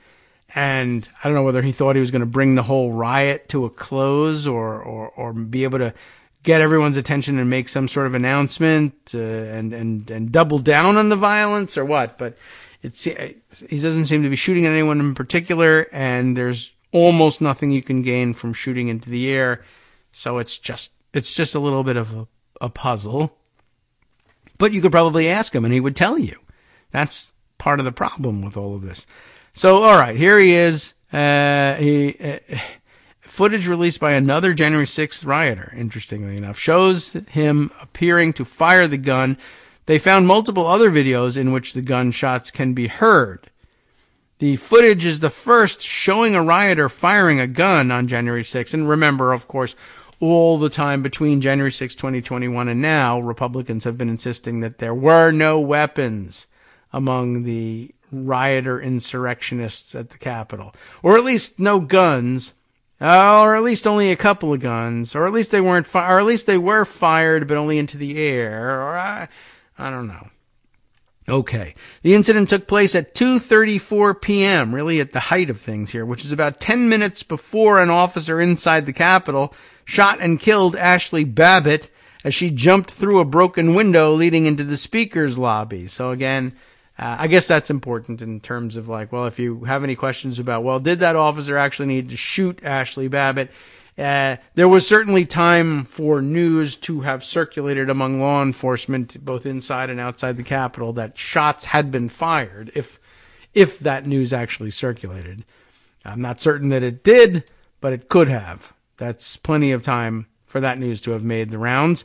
And I don't know whether he thought he was going to bring the whole riot to a close or be able to get everyone's attention and make some sort of announcement and double down on the violence or what. But he doesn't seem to be shooting at anyone in particular, and there's almost nothing you can gain from shooting into the air. So it's just a little bit of a puzzle. But you could probably ask him and he would tell you. That's part of the problem with all of this. So, all right, here he is. Footage released by another January 6th rioter, interestingly enough, shows him appearing to fire the gun. They found multiple other videos in which the gunshots can be heard. The footage is the first showing a rioter firing a gun on January 6th. And remember, of course, all the time between January 6, 2021 and now, Republicans have been insisting that there were no weapons among the rioter insurrectionists at the Capitol, or at least no guns, or at least only a couple of guns, or at least they weren't, or at least they were fired, but only into the air, or I don't know. Okay. The incident took place at 2:34 p.m., really at the height of things here, which is about 10 minutes before an officer inside the Capitol shot and killed Ashley Babbitt as she jumped through a broken window leading into the speaker's lobby. So again, I guess that's important in terms of, like, well, if you have any questions about, well, did that officer actually need to shoot Ashley Babbitt? There was certainly time for news to have circulated among law enforcement, both inside and outside the Capitol, that shots had been fired, if that news actually circulated. I'm not certain that it did, but it could have. That's plenty of time for that news to have made the rounds.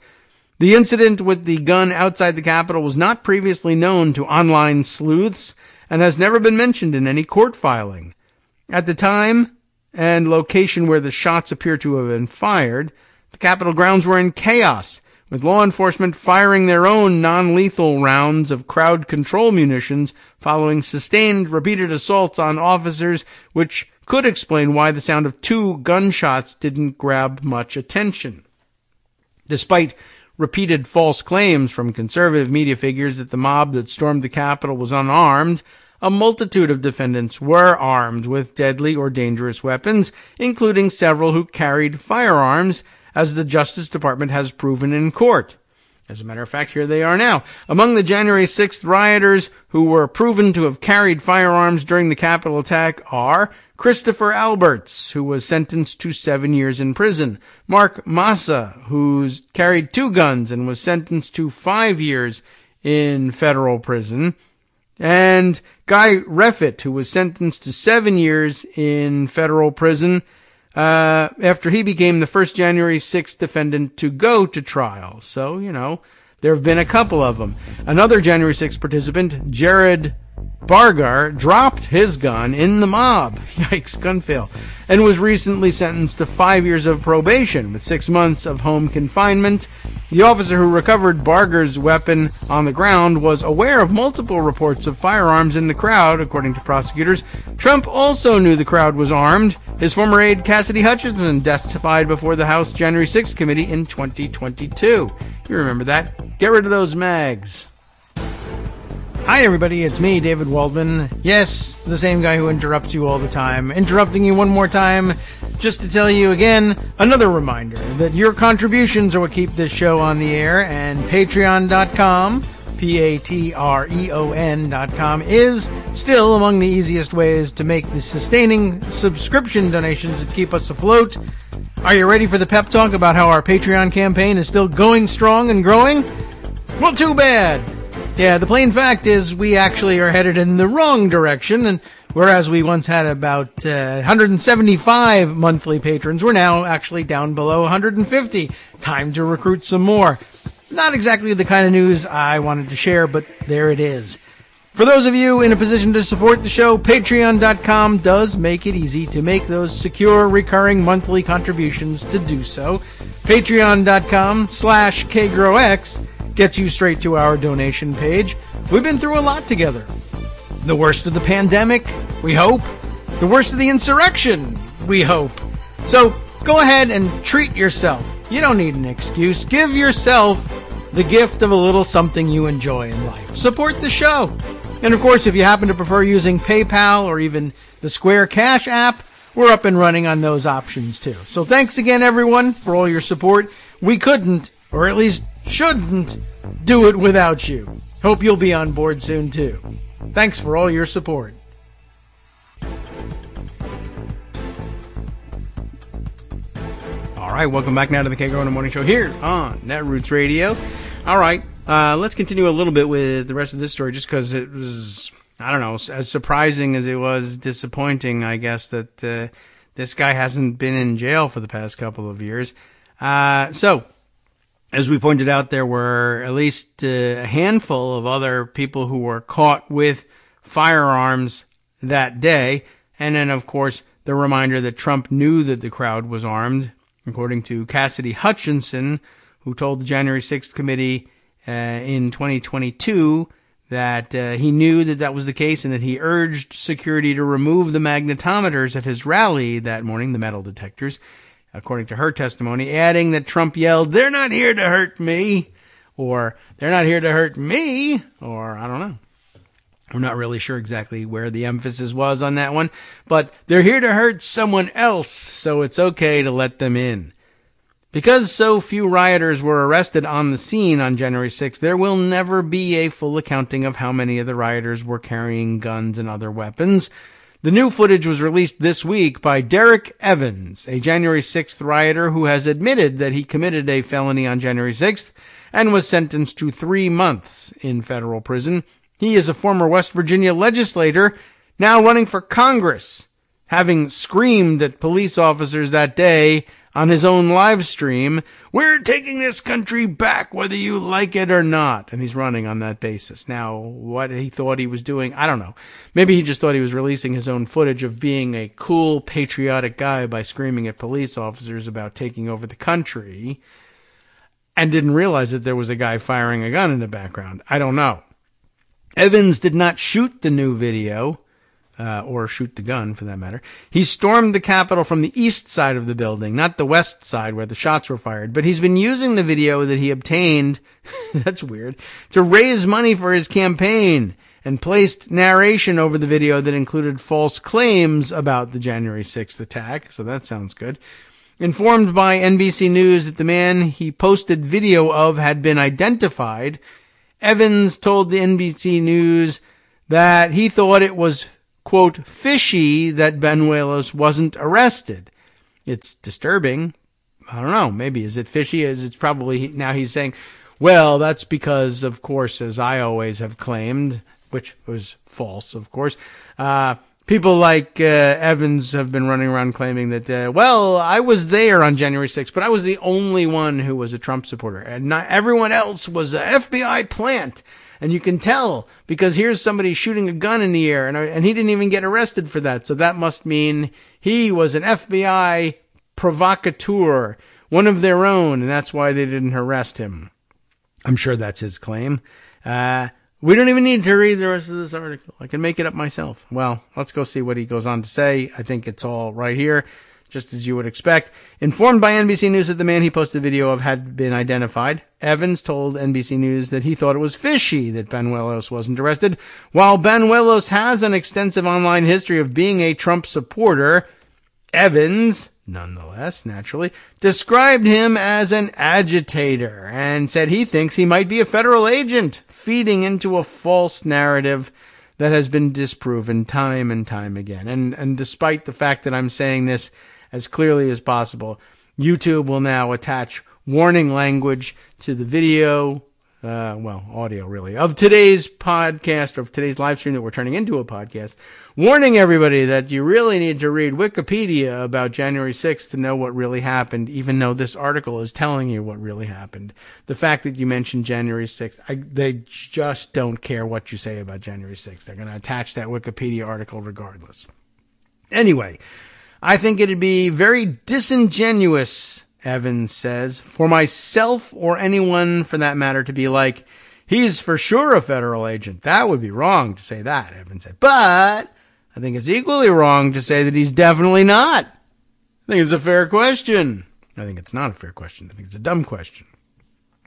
The incident with the gun outside the Capitol was not previously known to online sleuths and has never been mentioned in any court filing. At the time and location where the shots appear to have been fired, the Capitol grounds were in chaos, with law enforcement firing their own non-lethal rounds of crowd control munitions following sustained repeated assaults on officers, which could explain why the sound of 2 gunshots didn't grab much attention. Despite repeated false claims from conservative media figures that the mob that stormed the Capitol was unarmed, a multitude of defendants were armed with deadly or dangerous weapons, including several who carried firearms, as the Justice Department has proven in court. As a matter of fact, here they are now. Among the January 6th rioters who were proven to have carried firearms during the Capitol attack are Christopher Alberts, who was sentenced to 7 years in prison; Mark Massa, who carried 2 guns and was sentenced to 5 years in federal prison; and Guy Reffitt, who was sentenced to 7 years in federal prison after he became the first January 6th defendant to go to trial. So, you know, there have been a couple of them. Another January 6th participant, Jared Bargar dropped his gun in the mob. Yikes, gun fail. And was recently sentenced to 5 years of probation with 6 months of home confinement. The officer who recovered Bargar's weapon on the ground was aware of multiple reports of firearms in the crowd, according to prosecutors. Trump also knew the crowd was armed. His former aide Cassidy Hutchinson testified before the House January 6th committee in 2022. You remember that. Get rid of those mags. Hi everybody, it's me, David Waldman. Yes, the same guy who interrupts you all the time. Interrupting you one more time, just to tell you again, another reminder that your contributions are what keep this show on the air, and patreon.com, patreon.com, is still among the easiest ways to make the sustaining subscription donations that keep us afloat. Are you ready for the pep talk about how our Patreon campaign is still going strong and growing? Well, too bad. Yeah, the plain fact is we actually are headed in the wrong direction, and whereas we once had about 175 monthly patrons, we're now actually down below 150. Time to recruit some more. Not exactly the kind of news I wanted to share, but there it is. For those of you in a position to support the show, patreon.com does make it easy to make those secure, recurring monthly contributions to do so. Patreon.com/KagroX gets you straight to our donation page. We've been through a lot together. The worst of the pandemic, we hope. The worst of the insurrection, we hope. So go ahead and treat yourself. You don't need an excuse. Give yourself the gift of a little something you enjoy in life. Support the show. And of course, if you happen to prefer using PayPal or even the Square Cash app, we're up and running on those options too. So thanks again, everyone, for all your support. We couldn't, or at least shouldn't, do it without you. Hope you'll be on board soon too. Thanks for all your support. All right, welcome back now to the Kagro in the Morning Show here on Netroots Radio. All right, let's continue a little bit with the rest of this story, just because it was, I don't know, as surprising as it was disappointing, I guess, that this guy hasn't been in jail for the past couple of years. So, as we pointed out, there were at least a handful of other people who were caught with firearms that day. And then, of course, the reminder that Trump knew that the crowd was armed, according to Cassidy Hutchinson, who told the January 6th committee in 2022 that he knew that that was the case and that he urged security to remove the magnetometers at his rally that morning, the metal detectors, according to her testimony, adding that Trump yelled, "They're not here to hurt me," or "They're not here to hurt me," or I don't know. We're not really sure exactly where the emphasis was on that one, but they're here to hurt someone else, so it's okay to let them in. Because so few rioters were arrested on the scene on January 6th, there will never be a full accounting of how many of the rioters were carrying guns and other weapons. The new footage was released this week by Derek Evans, a January 6th rioter who has admitted that he committed a felony on January 6th and was sentenced to 3 months in federal prison. He is a former West Virginia legislator, now running for Congress, having screamed at police officers that day on his own live stream, "We're taking this country back whether you like it or not." And he's running on that basis. Now, what he thought he was doing, I don't know. Maybe he just thought he was releasing his own footage of being a cool, patriotic guy by screaming at police officers about taking over the country, and didn't realize that there was a guy firing a gun in the background. I don't know. Evans did not shoot the new video, or shoot the gun for that matter. He stormed the Capitol from the east side of the building, not the west side where the shots were fired. But he's been using the video that he obtained, that's weird, to raise money for his campaign, and placed narration over the video that included false claims about the January 6th attack. So that sounds good. Informed by NBC News that the man he posted video of had been identified, Evans told the NBC News that he thought it was, quote, fishy that Benuelos wasn't arrested. It's disturbing. I don't know. Maybe. Is it fishy? It's probably, now he's saying, well, that's because, of course, as I always have claimed, which was false, of course, people like Evans have been running around claiming that, well, I was there on January 6th, but I was the only one who was a Trump supporter, and not everyone else was a FBI plant. And you can tell because here's somebody shooting a gun in the air and he didn't even get arrested for that. So that must mean he was an FBI provocateur, one of their own, and that's why they didn't arrest him. I'm sure that's his claim. We don't even need to read the rest of this article. I can make it up myself. Well, let's go see what he goes on to say. I think it's all right here, just as you would expect. Informed by NBC News that the man he posted a video of had been identified, Evans told NBC News that he thought it was fishy that Banuelos wasn't arrested. While Banuelos has an extensive online history of being a Trump supporter, Evans, nonetheless, naturally, described him as an agitator and said he thinks he might be a federal agent feeding into a false narrative that has been disproven time and time again. And despite the fact that I'm saying this as clearly as possible, YouTube will now attach warning language to the video, audio really, of today's podcast, or of today's live stream that we're turning into a podcast, warning everybody that you really need to read Wikipedia about January 6th to know what really happened, even though this article is telling you what really happened. The fact that you mentioned January 6th, they just don't care what you say about January 6th. They're going to attach that Wikipedia article regardless. Anyway, I think it'd be very disingenuous, Evans says, for myself or anyone for that matter to be like, he's for sure a federal agent. That would be wrong to say that, Evans said. But I think it's equally wrong to say that he's definitely not. I think it's a fair question. I think it's not a fair question. I think it's a dumb question.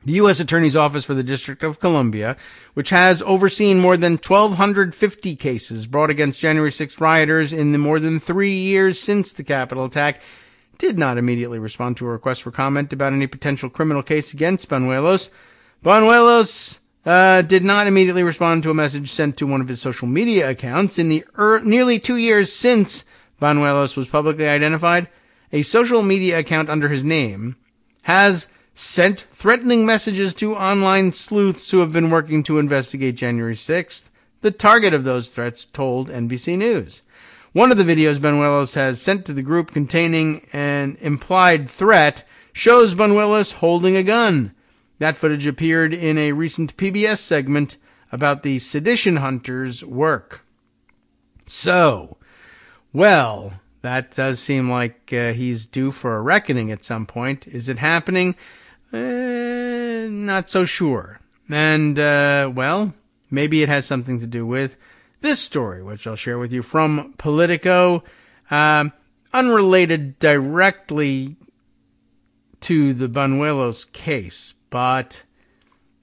The U.S. Attorney's Office for the District of Columbia, which has overseen more than 1,250 cases brought against January 6th rioters in the more than 3 years since the Capitol attack, did not immediately respond to a request for comment about any potential criminal case against Banuelos. Banuelos did not immediately respond to a message sent to one of his social media accounts. In the nearly 2 years since Banuelos was publicly identified, a social media account under his name has sent threatening messages to online sleuths who have been working to investigate January 6th. The target of those threats told NBC News. One of the videos Banuelos has sent to the group containing an implied threat shows Banuelos holding a gun. That footage appeared in a recent PBS segment about the sedition hunters' work. So, well, that does seem like he's due for a reckoning at some point. Is it happening? Not so sure. And, maybe it has something to do with this story, which I'll share with you from Politico, unrelated directly to the Banuelos case, but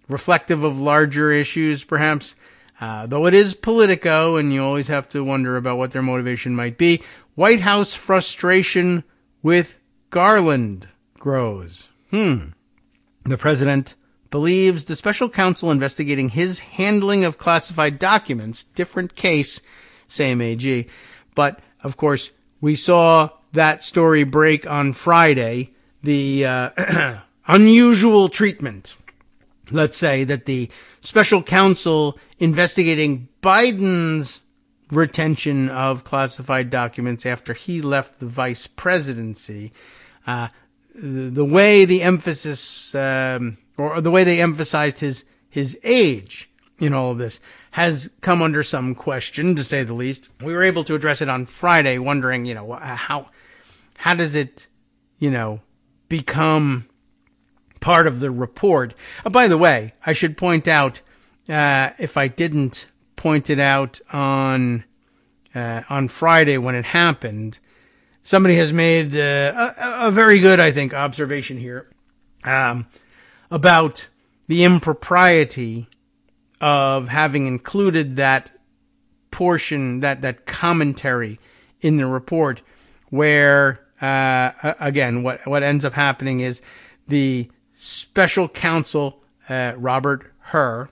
reflective of larger issues, perhaps, though it is Politico, and you always have to wonder about what their motivation might be. White House frustration with Garland grows. The president believes the special counsel investigating his handling of classified documents, different case, same AG, but of course we saw that story break on Friday, the unusual treatment, let's say, that the special counsel investigating Biden's retention of classified documents after he left the vice presidency, the way the emphasis, or the way they emphasized his age in all of this has come under some question, to say the least. We were able to address it on Friday, wondering, how does it, become part of the report? By the way, I should point out, if I didn't point it out on Friday when it happened, somebody has made a very good, I think, observation here about the impropriety of having included that portion, that commentary in the report, where, again, what ends up happening is the special counsel, Robert Hur,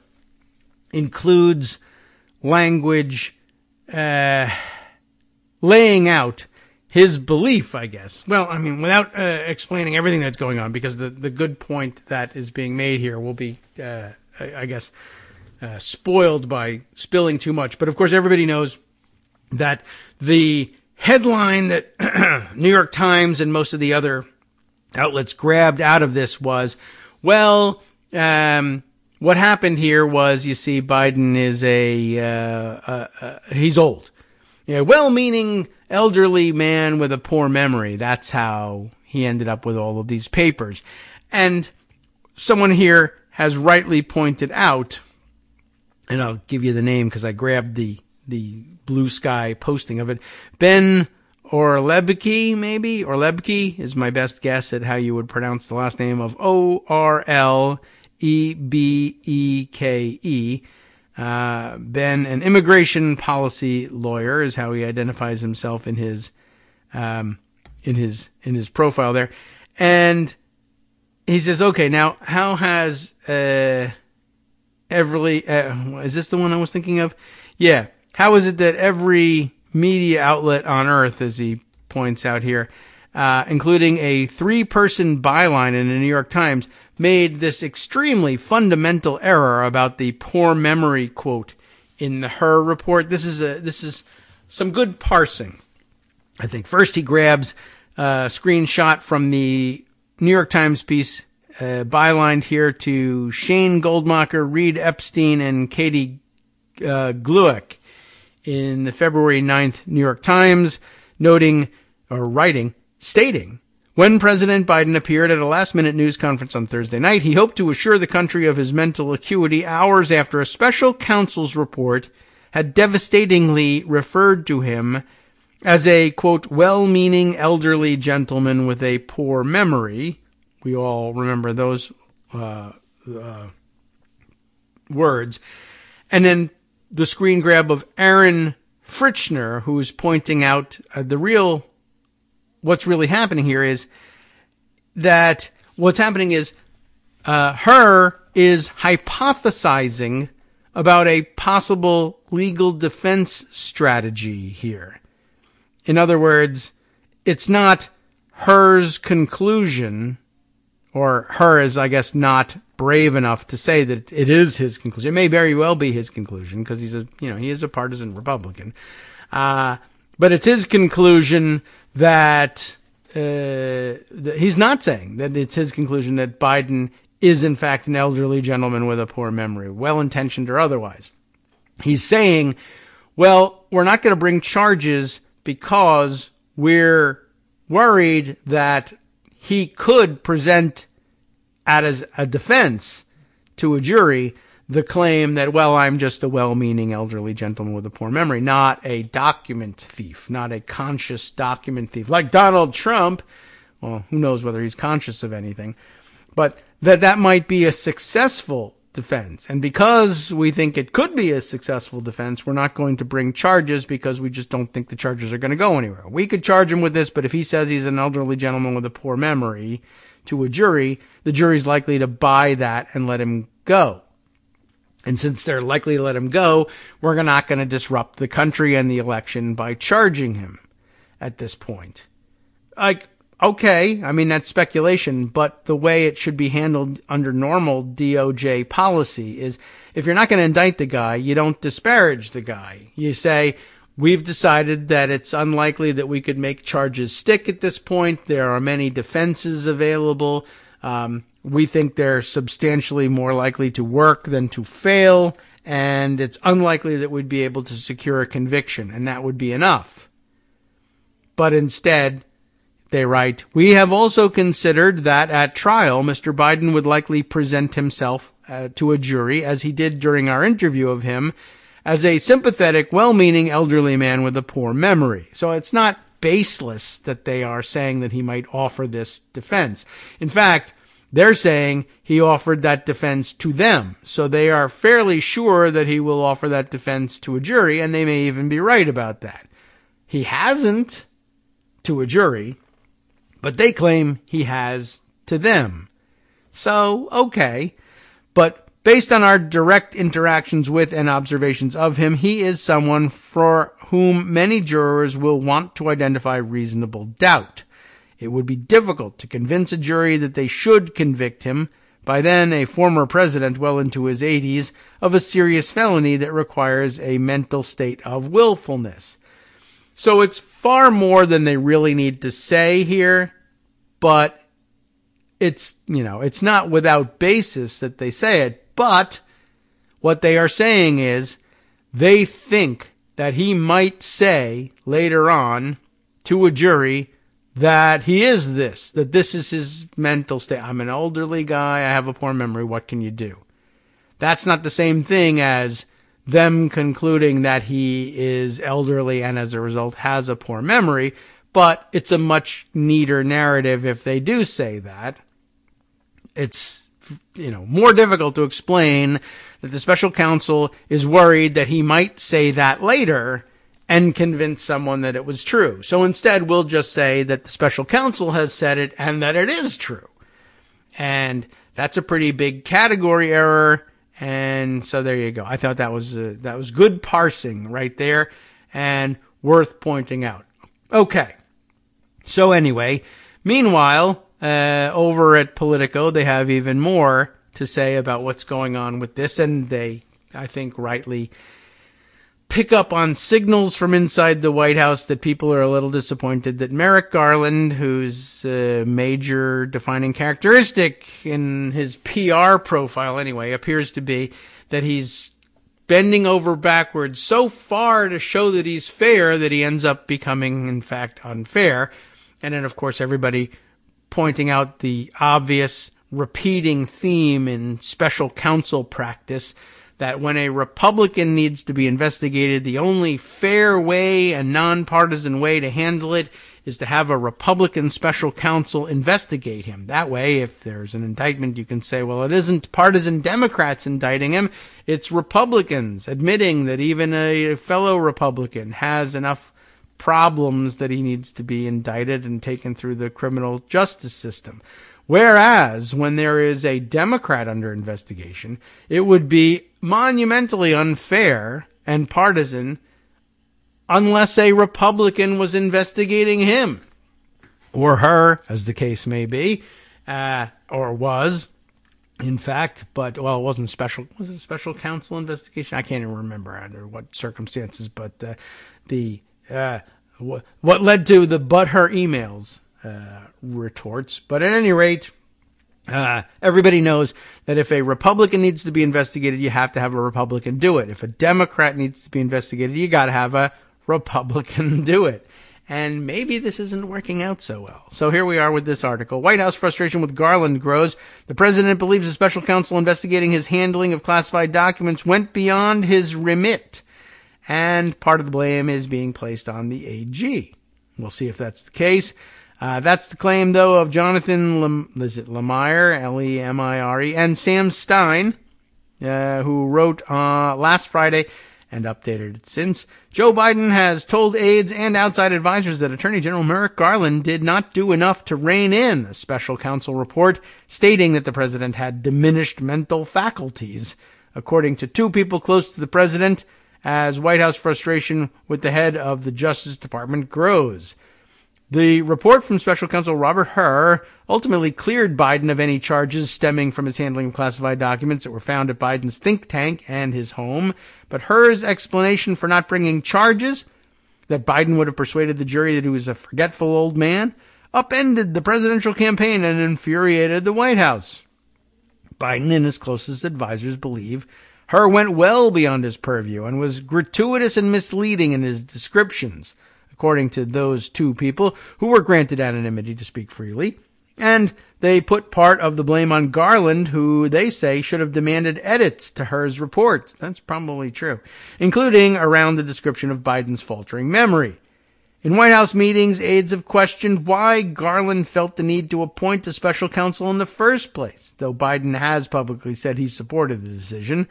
includes language laying out his belief, I guess. Well, I mean, without explaining everything that's going on, because the good point that is being made here will be, I guess, spoiled by spilling too much. But of course, everybody knows that the headline that New York Times and most of the other outlets grabbed out of this was, well, what happened here was, you see, Biden is he's old. Well-meaning elderly man with a poor memory. That's how he ended up with all of these papers. And someone here has rightly pointed out, and I'll give you the name because I grabbed the Blue Sky posting of it. Ben Orlebke, maybe? Orlebke is my best guess at how you would pronounce the last name of Orlebeke. Ben, an immigration policy lawyer, is how he identifies himself in his profile there. And he says, okay, now how has is this the one I was thinking of? Yeah. How is it that every media outlet on earth, as he points out here, including a 3-person byline in the New York Times, made this extremely fundamental error about the poor memory quote in the Her report? This is some good parsing, I think. First, he grabs a screenshot from the New York Times piece, bylined here to Shane Goldmacher, Reed Epstein, and Katie Glueck in the February 9th New York Times, stating, when President Biden appeared at a last-minute news conference on Thursday night, he hoped to assure the country of his mental acuity hours after a special counsel's report had devastatingly referred to him as a, quote, well-meaning elderly gentleman with a poor memory. We all remember those words. And then the screen grab of Aaron Fritschner, who's pointing out what's really happening here is that what's happening is Her is hypothesizing about a possible legal defense strategy here. In other words, it's not Her's conclusion, or Her is, I guess, not brave enough to say that it is his conclusion. It may very well be his conclusion because he is a partisan Republican. But it's his conclusion that he's not saying that it's his conclusion that Biden is in fact an elderly gentleman with a poor memory, well-intentioned or otherwise. He's saying, well, we're not going to bring charges because we're worried that he could present as a defense to a jury the claim that, well, I'm just a well-meaning elderly gentleman with a poor memory, not a document thief, not a conscious document thief like Donald Trump. Well, who knows whether he's conscious of anything, but that might be a successful defense. And because we think it could be a successful defense, we're not going to bring charges because we just don't think the charges are going to go anywhere. We could charge him with this, but if he says he's an elderly gentleman with a poor memory to a jury, the jury's likely to buy that and let him go. And since they're likely to let him go, we're not going to disrupt the country and the election by charging him at this point. Like, okay, I mean, that's speculation, but the way it should be handled under normal DOJ policy is if you're not going to indict the guy, you don't disparage the guy. You say, we've decided that it's unlikely that we could make charges stick at this point. There are many defenses available. We think they're substantially more likely to work than to fail, and it's unlikely that we'd be able to secure a conviction, and that would be enough. But instead, they write, we have also considered that at trial, Mr. Biden would likely present himself to a jury, as he did during our interview of him, as a sympathetic, well-meaning elderly man with a poor memory. So it's not baseless that they are saying that he might offer this defense. In fact, they're saying he offered that defense to them. So they are fairly sure that he will offer that defense to a jury, and they may even be right about that. He hasn't to a jury, but they claim he has to them. So, okay. But based on our direct interactions with and observations of him, he is someone for whom many jurors will want to identify reasonable doubt. It would be difficult to convince a jury that they should convict him, by then a former president well into his 80s, of a serious felony that requires a mental state of willfulness. So it's far more than they really need to say here, but it's not without basis that they say it. But what they are saying is they think that he might say later on to a jury that he is this, that this is his mental state. I'm an elderly guy. I have a poor memory. What can you do? That's not the same thing as them concluding that he is elderly and as a result has a poor memory. But it's a much neater narrative if they do say that. It's, more difficult to explain that the special counsel is worried that he might say that later and convince someone that it was true. So instead, we'll just say that the special counsel has said it and that it is true. And that's a pretty big category error. And so there you go. I thought that was good parsing right there and worth pointing out. Okay. So anyway, meanwhile, over at Politico, they have even more to say about what's going on with this. And they, I think, rightly pick up on signals from inside the White House that people are a little disappointed that Merrick Garland, whose major defining characteristic in his PR profile anyway appears to be that he's bending over backwards so far to show that he's fair that he ends up becoming, in fact, unfair. And then, of course, everybody pointing out the obvious repeating theme in special counsel practice that when a Republican needs to be investigated, the only fair way and nonpartisan way to handle it is to have a Republican special counsel investigate him. That way, if there's an indictment, you can say, well, it isn't partisan Democrats indicting him. It's Republicans admitting that even a fellow Republican has enough problems that he needs to be indicted and taken through the criminal justice system. Whereas when there is a Democrat under investigation, it would be monumentally unfair and partisan unless a Republican was investigating him or her, as the case may be, or was, in fact. But, well, it wasn't special. Was it special counsel investigation? I can't even remember under what circumstances. But what led to the but her emails retorts. But at any rate, everybody knows that if a Republican needs to be investigated, you have to have a Republican do it. If a Democrat needs to be investigated, you got to have a Republican do it. And maybe this isn't working out so well. So here we are with this article. White House frustration with Garland grows. The president believes the special counsel investigating his handling of classified documents went beyond his remit. And part of the blame is being placed on the AG. We'll see if that's the case. That's the claim, though, of Jonathan Lemire, Lemire, and Sam Stein, who wrote last Friday and updated it since. Joe Biden has told aides and outside advisors that Attorney General Merrick Garland did not do enough to rein in a special counsel report stating that the president had diminished mental faculties, according to two people close to the president, as White House frustration with the head of the Justice Department grows. The report from Special Counsel Robert Hur ultimately cleared Biden of any charges stemming from his handling of classified documents that were found at Biden's think tank and his home. But Hur's explanation for not bringing charges, that Biden would have persuaded the jury that he was a forgetful old man, upended the presidential campaign and infuriated the White House. Biden and his closest advisors believe Hur went well beyond his purview and was gratuitous and misleading in his descriptions, according to those two people who were granted anonymity to speak freely. And they put part of the blame on Garland, who they say should have demanded edits to Hur's report. That's probably true, including around the description of Biden's faltering memory. In White House meetings, aides have questioned why Garland felt the need to appoint a special counsel in the first place, though Biden has publicly said he supported the decision.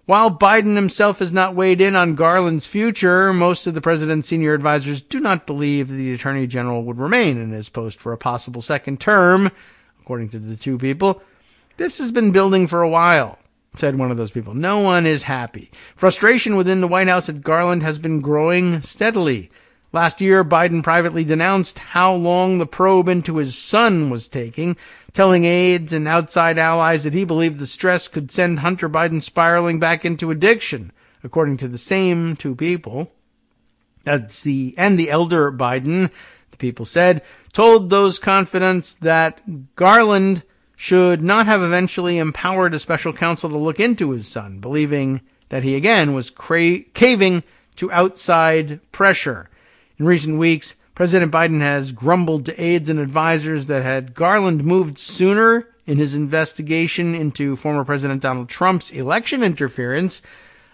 While Biden himself has not weighed in on Garland's future, most of the president's senior advisors do not believe the attorney general would remain in his post for a possible second term, according to the two people. This has been building for a while, said one of those people. No one is happy. Frustration within the White House at Garland has been growing steadily. Last year, Biden privately denounced how long the probe into his son was taking, telling aides and outside allies that he believed the stress could send Hunter Biden spiraling back into addiction, according to the same two people. And the elder Biden, the people said, told those confidants that Garland should not have eventually empowered a special counsel to look into his son, believing that he again was caving to outside pressure. In recent weeks, President Biden has grumbled to aides and advisors that had Garland moved sooner in his investigation into former President Donald Trump's election interference,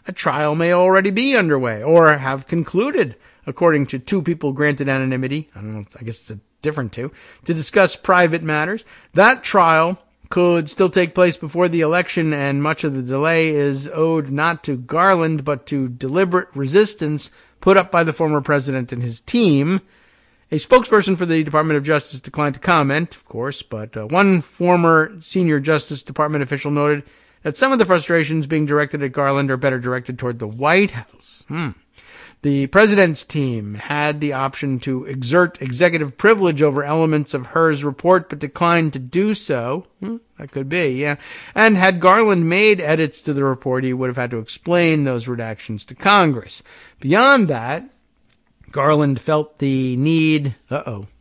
a trial may already be underway or have concluded, according to two people granted anonymity. I don't know, I guess it's a different two, to discuss private matters. That trial could still take place before the election, and much of the delay is owed not to Garland, but to deliberate resistance put up by the former president and his team. A spokesperson for the Department of Justice declined to comment, of course, but one former senior Justice Department official noted that some of the frustrations being directed at Garland are better directed toward the White House. The president's team had the option to exert executive privilege over elements of Hur's report, but declined to do so. That could be, yeah. And had Garland made edits to the report, he would have had to explain those redactions to Congress. Beyond that, Garland felt the need,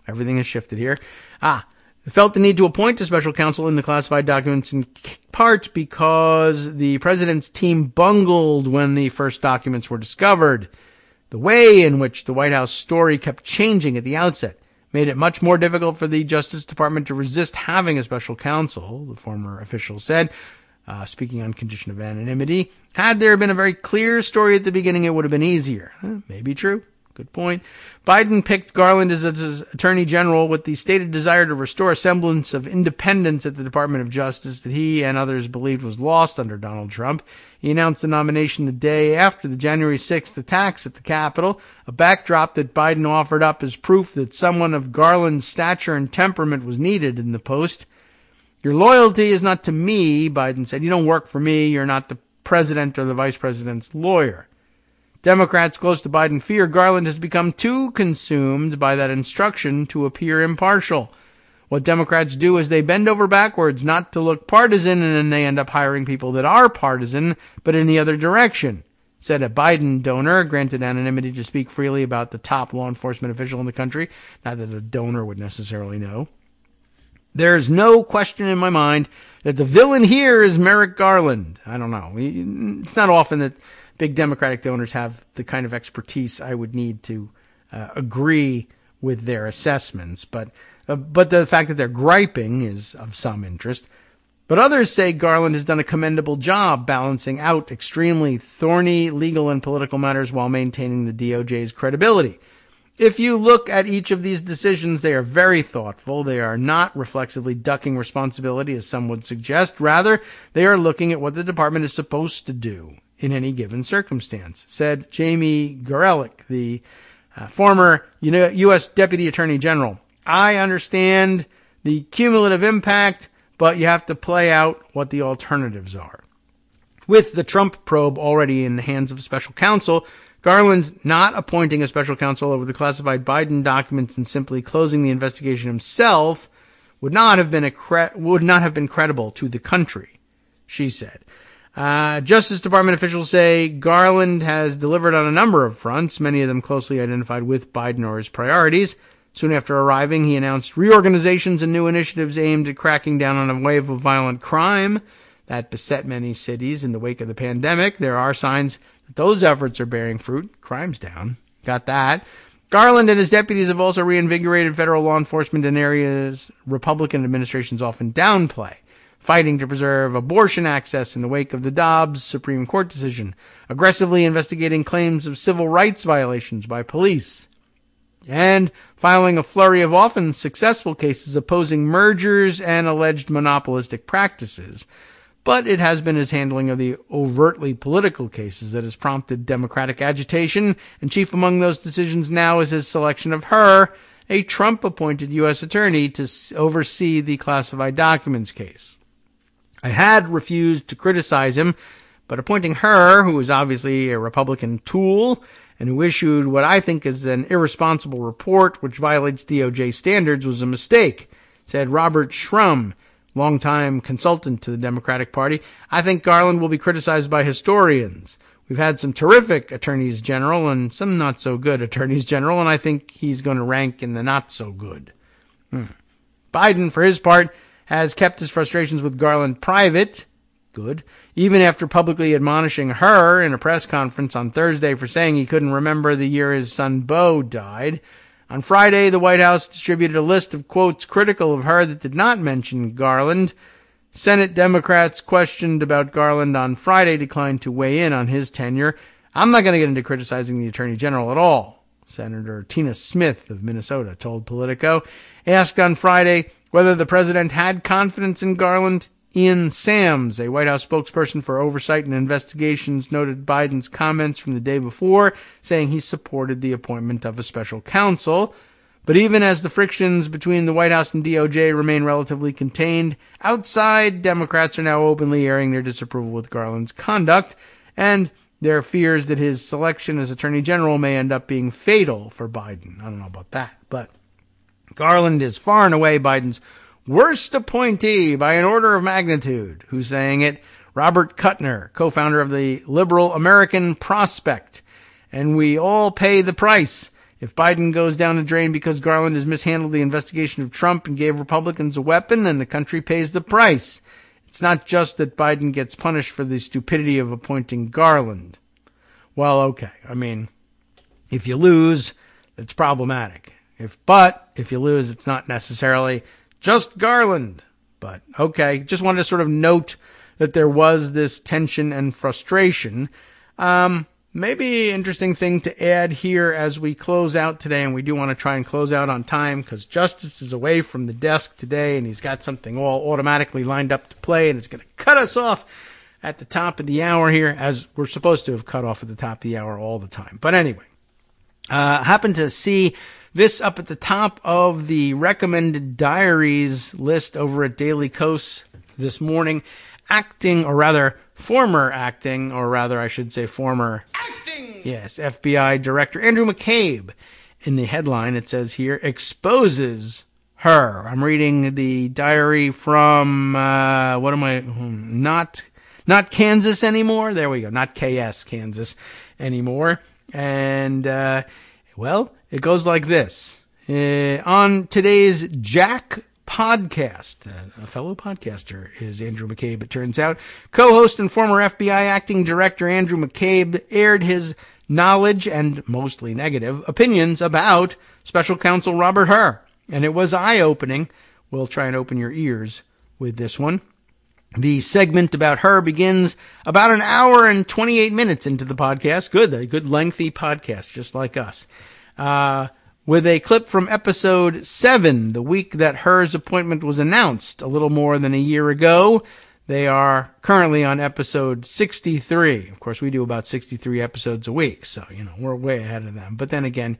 everything has shifted here. Felt the need to appoint a special counsel in the classified documents in part because the president's team bungled when the first documents were discovered. The way in which the White House story kept changing at the outset made it much more difficult for the Justice Department to resist having a special counsel, the former official said, speaking on condition of anonymity. Had there been a very clear story at the beginning, it would have been easier. Maybe true. Good point. Biden picked Garland as his attorney general with the stated desire to restore a semblance of independence at the Department of Justice that he and others believed was lost under Donald Trump. He announced the nomination the day after the January 6th attacks at the Capitol, a backdrop that Biden offered up as proof that someone of Garland's stature and temperament was needed in the post. Your loyalty is not to me, Biden said. You don't work for me. You're not the president or the vice president's lawyer. Democrats close to Biden fear Garland has become too consumed by that instruction to appear impartial. What Democrats do is they bend over backwards not to look partisan, and then they end up hiring people that are partisan, but in the other direction, said a Biden donor granted anonymity to speak freely about the top law enforcement official in the country. Not that a donor would necessarily know. There's no question in my mind that the villain here is Merrick Garland. I don't know. It's not often that big Democratic donors have the kind of expertise I would need to agree with their assessments. But the fact that they're griping is of some interest. But others say Garland has done a commendable job balancing out extremely thorny legal and political matters while maintaining the DOJ's credibility. If you look at each of these decisions, they are very thoughtful. They are not reflexively ducking responsibility, as some would suggest. Rather, they are looking at what the department is supposed to do in any given circumstance, said Jamie Gorelick, the former U.S. Deputy Attorney General. I understand the cumulative impact, but you have to play out what the alternatives are. With the Trump probe already in the hands of a special counsel, Garland not appointing a special counsel over the classified Biden documents and simply closing the investigation himself would not have been credible to the country, she said. Justice Department officials say Garland has delivered on a number of fronts, many of them closely identified with Biden or his priorities. Soon after arriving, he announced reorganizations and new initiatives aimed at cracking down on a wave of violent crime that beset many cities in the wake of the pandemic. There are signs that those efforts are bearing fruit. Crime's down. Got that. Garland and his deputies have also reinvigorated federal law enforcement in areas Republican administrations often downplay, fighting to preserve abortion access in the wake of the Dobbs Supreme Court decision, aggressively investigating claims of civil rights violations by police, and filing a flurry of often successful cases opposing mergers and alleged monopolistic practices. But it has been his handling of the overtly political cases that has prompted Democratic agitation, and chief among those decisions now is his selection of Hur, a Trump-appointed U.S. attorney, to oversee the classified documents case. I had refused to criticize him, but appointing Hur, who is obviously a Republican tool and who issued what I think is an irresponsible report which violates DOJ standards, was a mistake, said Robert Shrum, longtime consultant to the Democratic Party. I think Garland will be criticized by historians. We've had some terrific attorneys general and some not so good attorneys general, and I think he's going to rank in the not so good. Biden, for his part, has kept his frustrations with Garland private. Good. Even after publicly admonishing her in a press conference on Thursday for saying he couldn't remember the year his son Beau died. On Friday, the White House distributed a list of quotes critical of her that did not mention Garland. Senate Democrats questioned about Garland on Friday declined to weigh in on his tenure. I'm not going to get into criticizing the Attorney General at all, Senator Tina Smith of Minnesota told Politico. Asked on Friday whether the president had confidence in Garland, Ian Sams, a White House spokesperson for oversight and investigations, noted Biden's comments from the day before, saying he supported the appointment of a special counsel. But even as the frictions between the White House and DOJ remain relatively contained, outside Democrats are now openly airing their disapproval with Garland's conduct, and their fears that his selection as Attorney General may end up being fatal for Biden. I don't know about that, but Garland is far and away Biden's worst appointee by an order of magnitude. Who's saying it? Robert Kuttner, co-founder of the liberal American Prospect. And we all pay the price. If Biden goes down the drain because Garland has mishandled the investigation of Trump and gave Republicans a weapon, then the country pays the price. It's not just that Biden gets punished for the stupidity of appointing Garland. Well, okay. I mean, if you lose, it's problematic. If you lose, it's not necessarily just Garland. But okay, just wanted to sort of note that there was this tension and frustration. Maybe interesting thing to add here as we close out today, and we do want to try and close out on time because Justice is away from the desk today and he's got something all automatically lined up to play, and it's going to cut us off at the top of the hour here, as we're supposed to have cut off at the top of the hour all the time. But anyway, happened to see this up at the top of the recommended diaries list over at Daily Kos this morning. Former acting, or rather I should say former acting, yes, FBI Director Andrew McCabe. In the headline it says here, exposes her. I'm reading the diary from, not Kansas anymore. There we go. Not KS, Kansas anymore. And, well, it goes like this. On today's Jack podcast, a fellow podcaster is Andrew McCabe, it turns out. Co-host and former FBI acting director Andrew McCabe aired his knowledge and mostly negative opinions about special counsel Robert Hur. And it was eye-opening. We'll try and open your ears with this one. The segment about her begins about an hour and 28 minutes into the podcast. A good lengthy podcast, just like us. With a clip from episode 7, the week that Hur's appointment was announced a little more than a year ago. They are currently on episode 63. Of course, we do about 63 episodes a week, so, we're way ahead of them. But then again,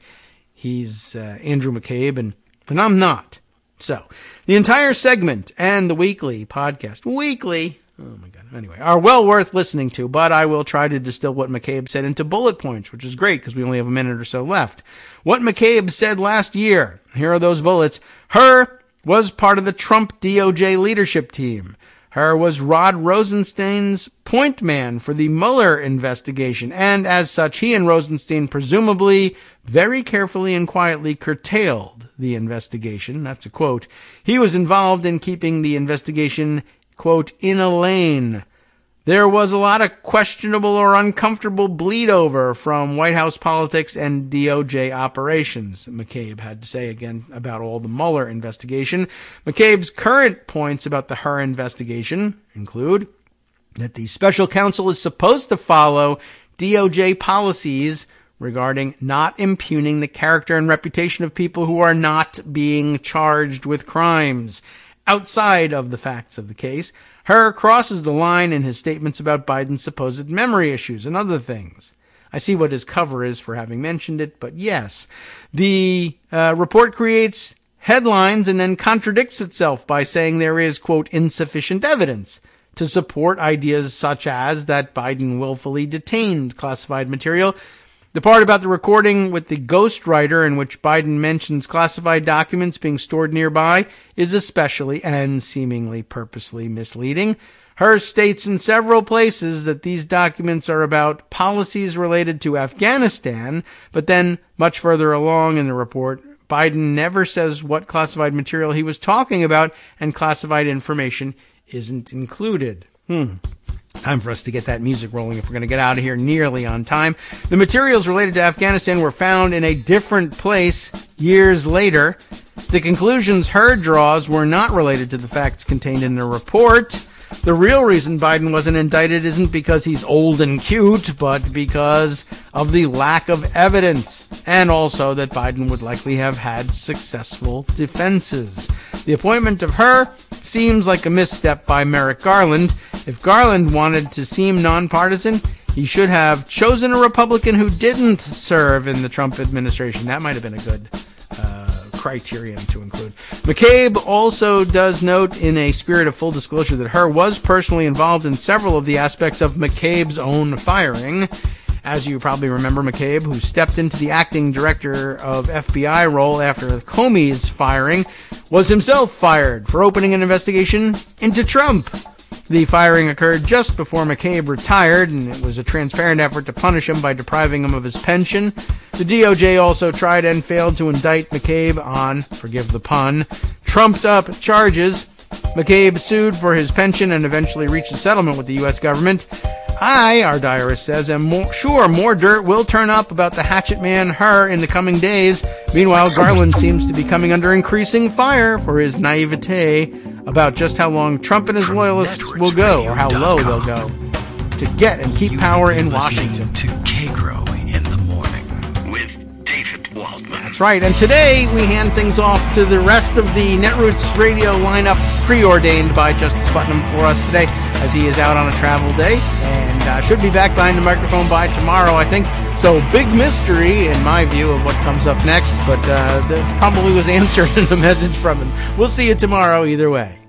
he's Andrew McCabe, and I'm not. So, the entire segment and the weekly podcast, oh my God, anyway, are well worth listening to, but I will try to distill what McCabe said into bullet points, which is great because we only have a minute or so left. What McCabe said last year, here are those bullets. Hur was part of the Trump DOJ leadership team. Hur was Rod Rosenstein's point man for the Mueller investigation, and as such, he and Rosenstein presumably very carefully and quietly curtailed the investigation. That's a quote. He was involved in keeping the investigation, quote, in a lane. There was a lot of questionable or uncomfortable bleed over from White House politics and DOJ operations, McCabe had to say again about all the Mueller investigation. McCabe's current points about the Hur investigation include that the special counsel is supposed to follow DOJ policies regarding not impugning the character and reputation of people who are not being charged with crimes outside of the facts of the case. Hur crosses the line in his statements about Biden's supposed memory issues and other things. I see what his cover is for having mentioned it, but yes. The report creates headlines and then contradicts itself by saying there is, quote, insufficient evidence to support ideas such as that Biden willfully detained classified material. The part about the recording with the ghostwriter in which Biden mentions classified documents being stored nearby is especially and seemingly purposely misleading. Hur states in several places that these documents are about policies related to Afghanistan, but then much further along in the report, Biden never says what classified material he was talking about, and classified information isn't included. Time for us to get that music rolling if we're going to get out of here nearly on time. The materials related to Afghanistan were found in a different place years later. The conclusions Hurd draws were not related to the facts contained in the report. The real reason Biden wasn't indicted isn't because he's old and cute, but because of the lack of evidence, and also that Biden would likely have had successful defenses. The appointment of Hur seems like a misstep by Merrick Garland. If Garland wanted to seem nonpartisan, he should have chosen a Republican who didn't serve in the Trump administration. That might have been a good criterion to include. McCabe also does note, in a spirit of full disclosure, that Hur was personally involved in several of the aspects of McCabe's own firing. As you probably remember, McCabe, who stepped into the acting director of FBI role after Comey's firing, was himself fired for opening an investigation into Trump. The firing occurred just before McCabe retired, and it was a transparent effort to punish him by depriving him of his pension. The DOJ also tried and failed to indict McCabe on, forgive the pun, trumped-up charges. McCabe sued for his pension and eventually reached a settlement with the U.S. government. I, our diarist says, am sure more dirt will turn up about the hatchet man Hur in the coming days. Meanwhile, Garland seems to be coming under increasing fire for his naivete about just how long Trump and his loyalists will go, or how low they'll go, to get and keep power in Washington. To Kagro in the morning with David Waldman. That's right, and today we hand things off to the rest of the Netroots radio lineup, preordained by Justice Putnam for us today, as he is out on a travel day, and should be back behind the microphone by tomorrow, I think. So, big mystery, in my view, of what comes up next, but that probably was answered in the message from him. We'll see you tomorrow either way.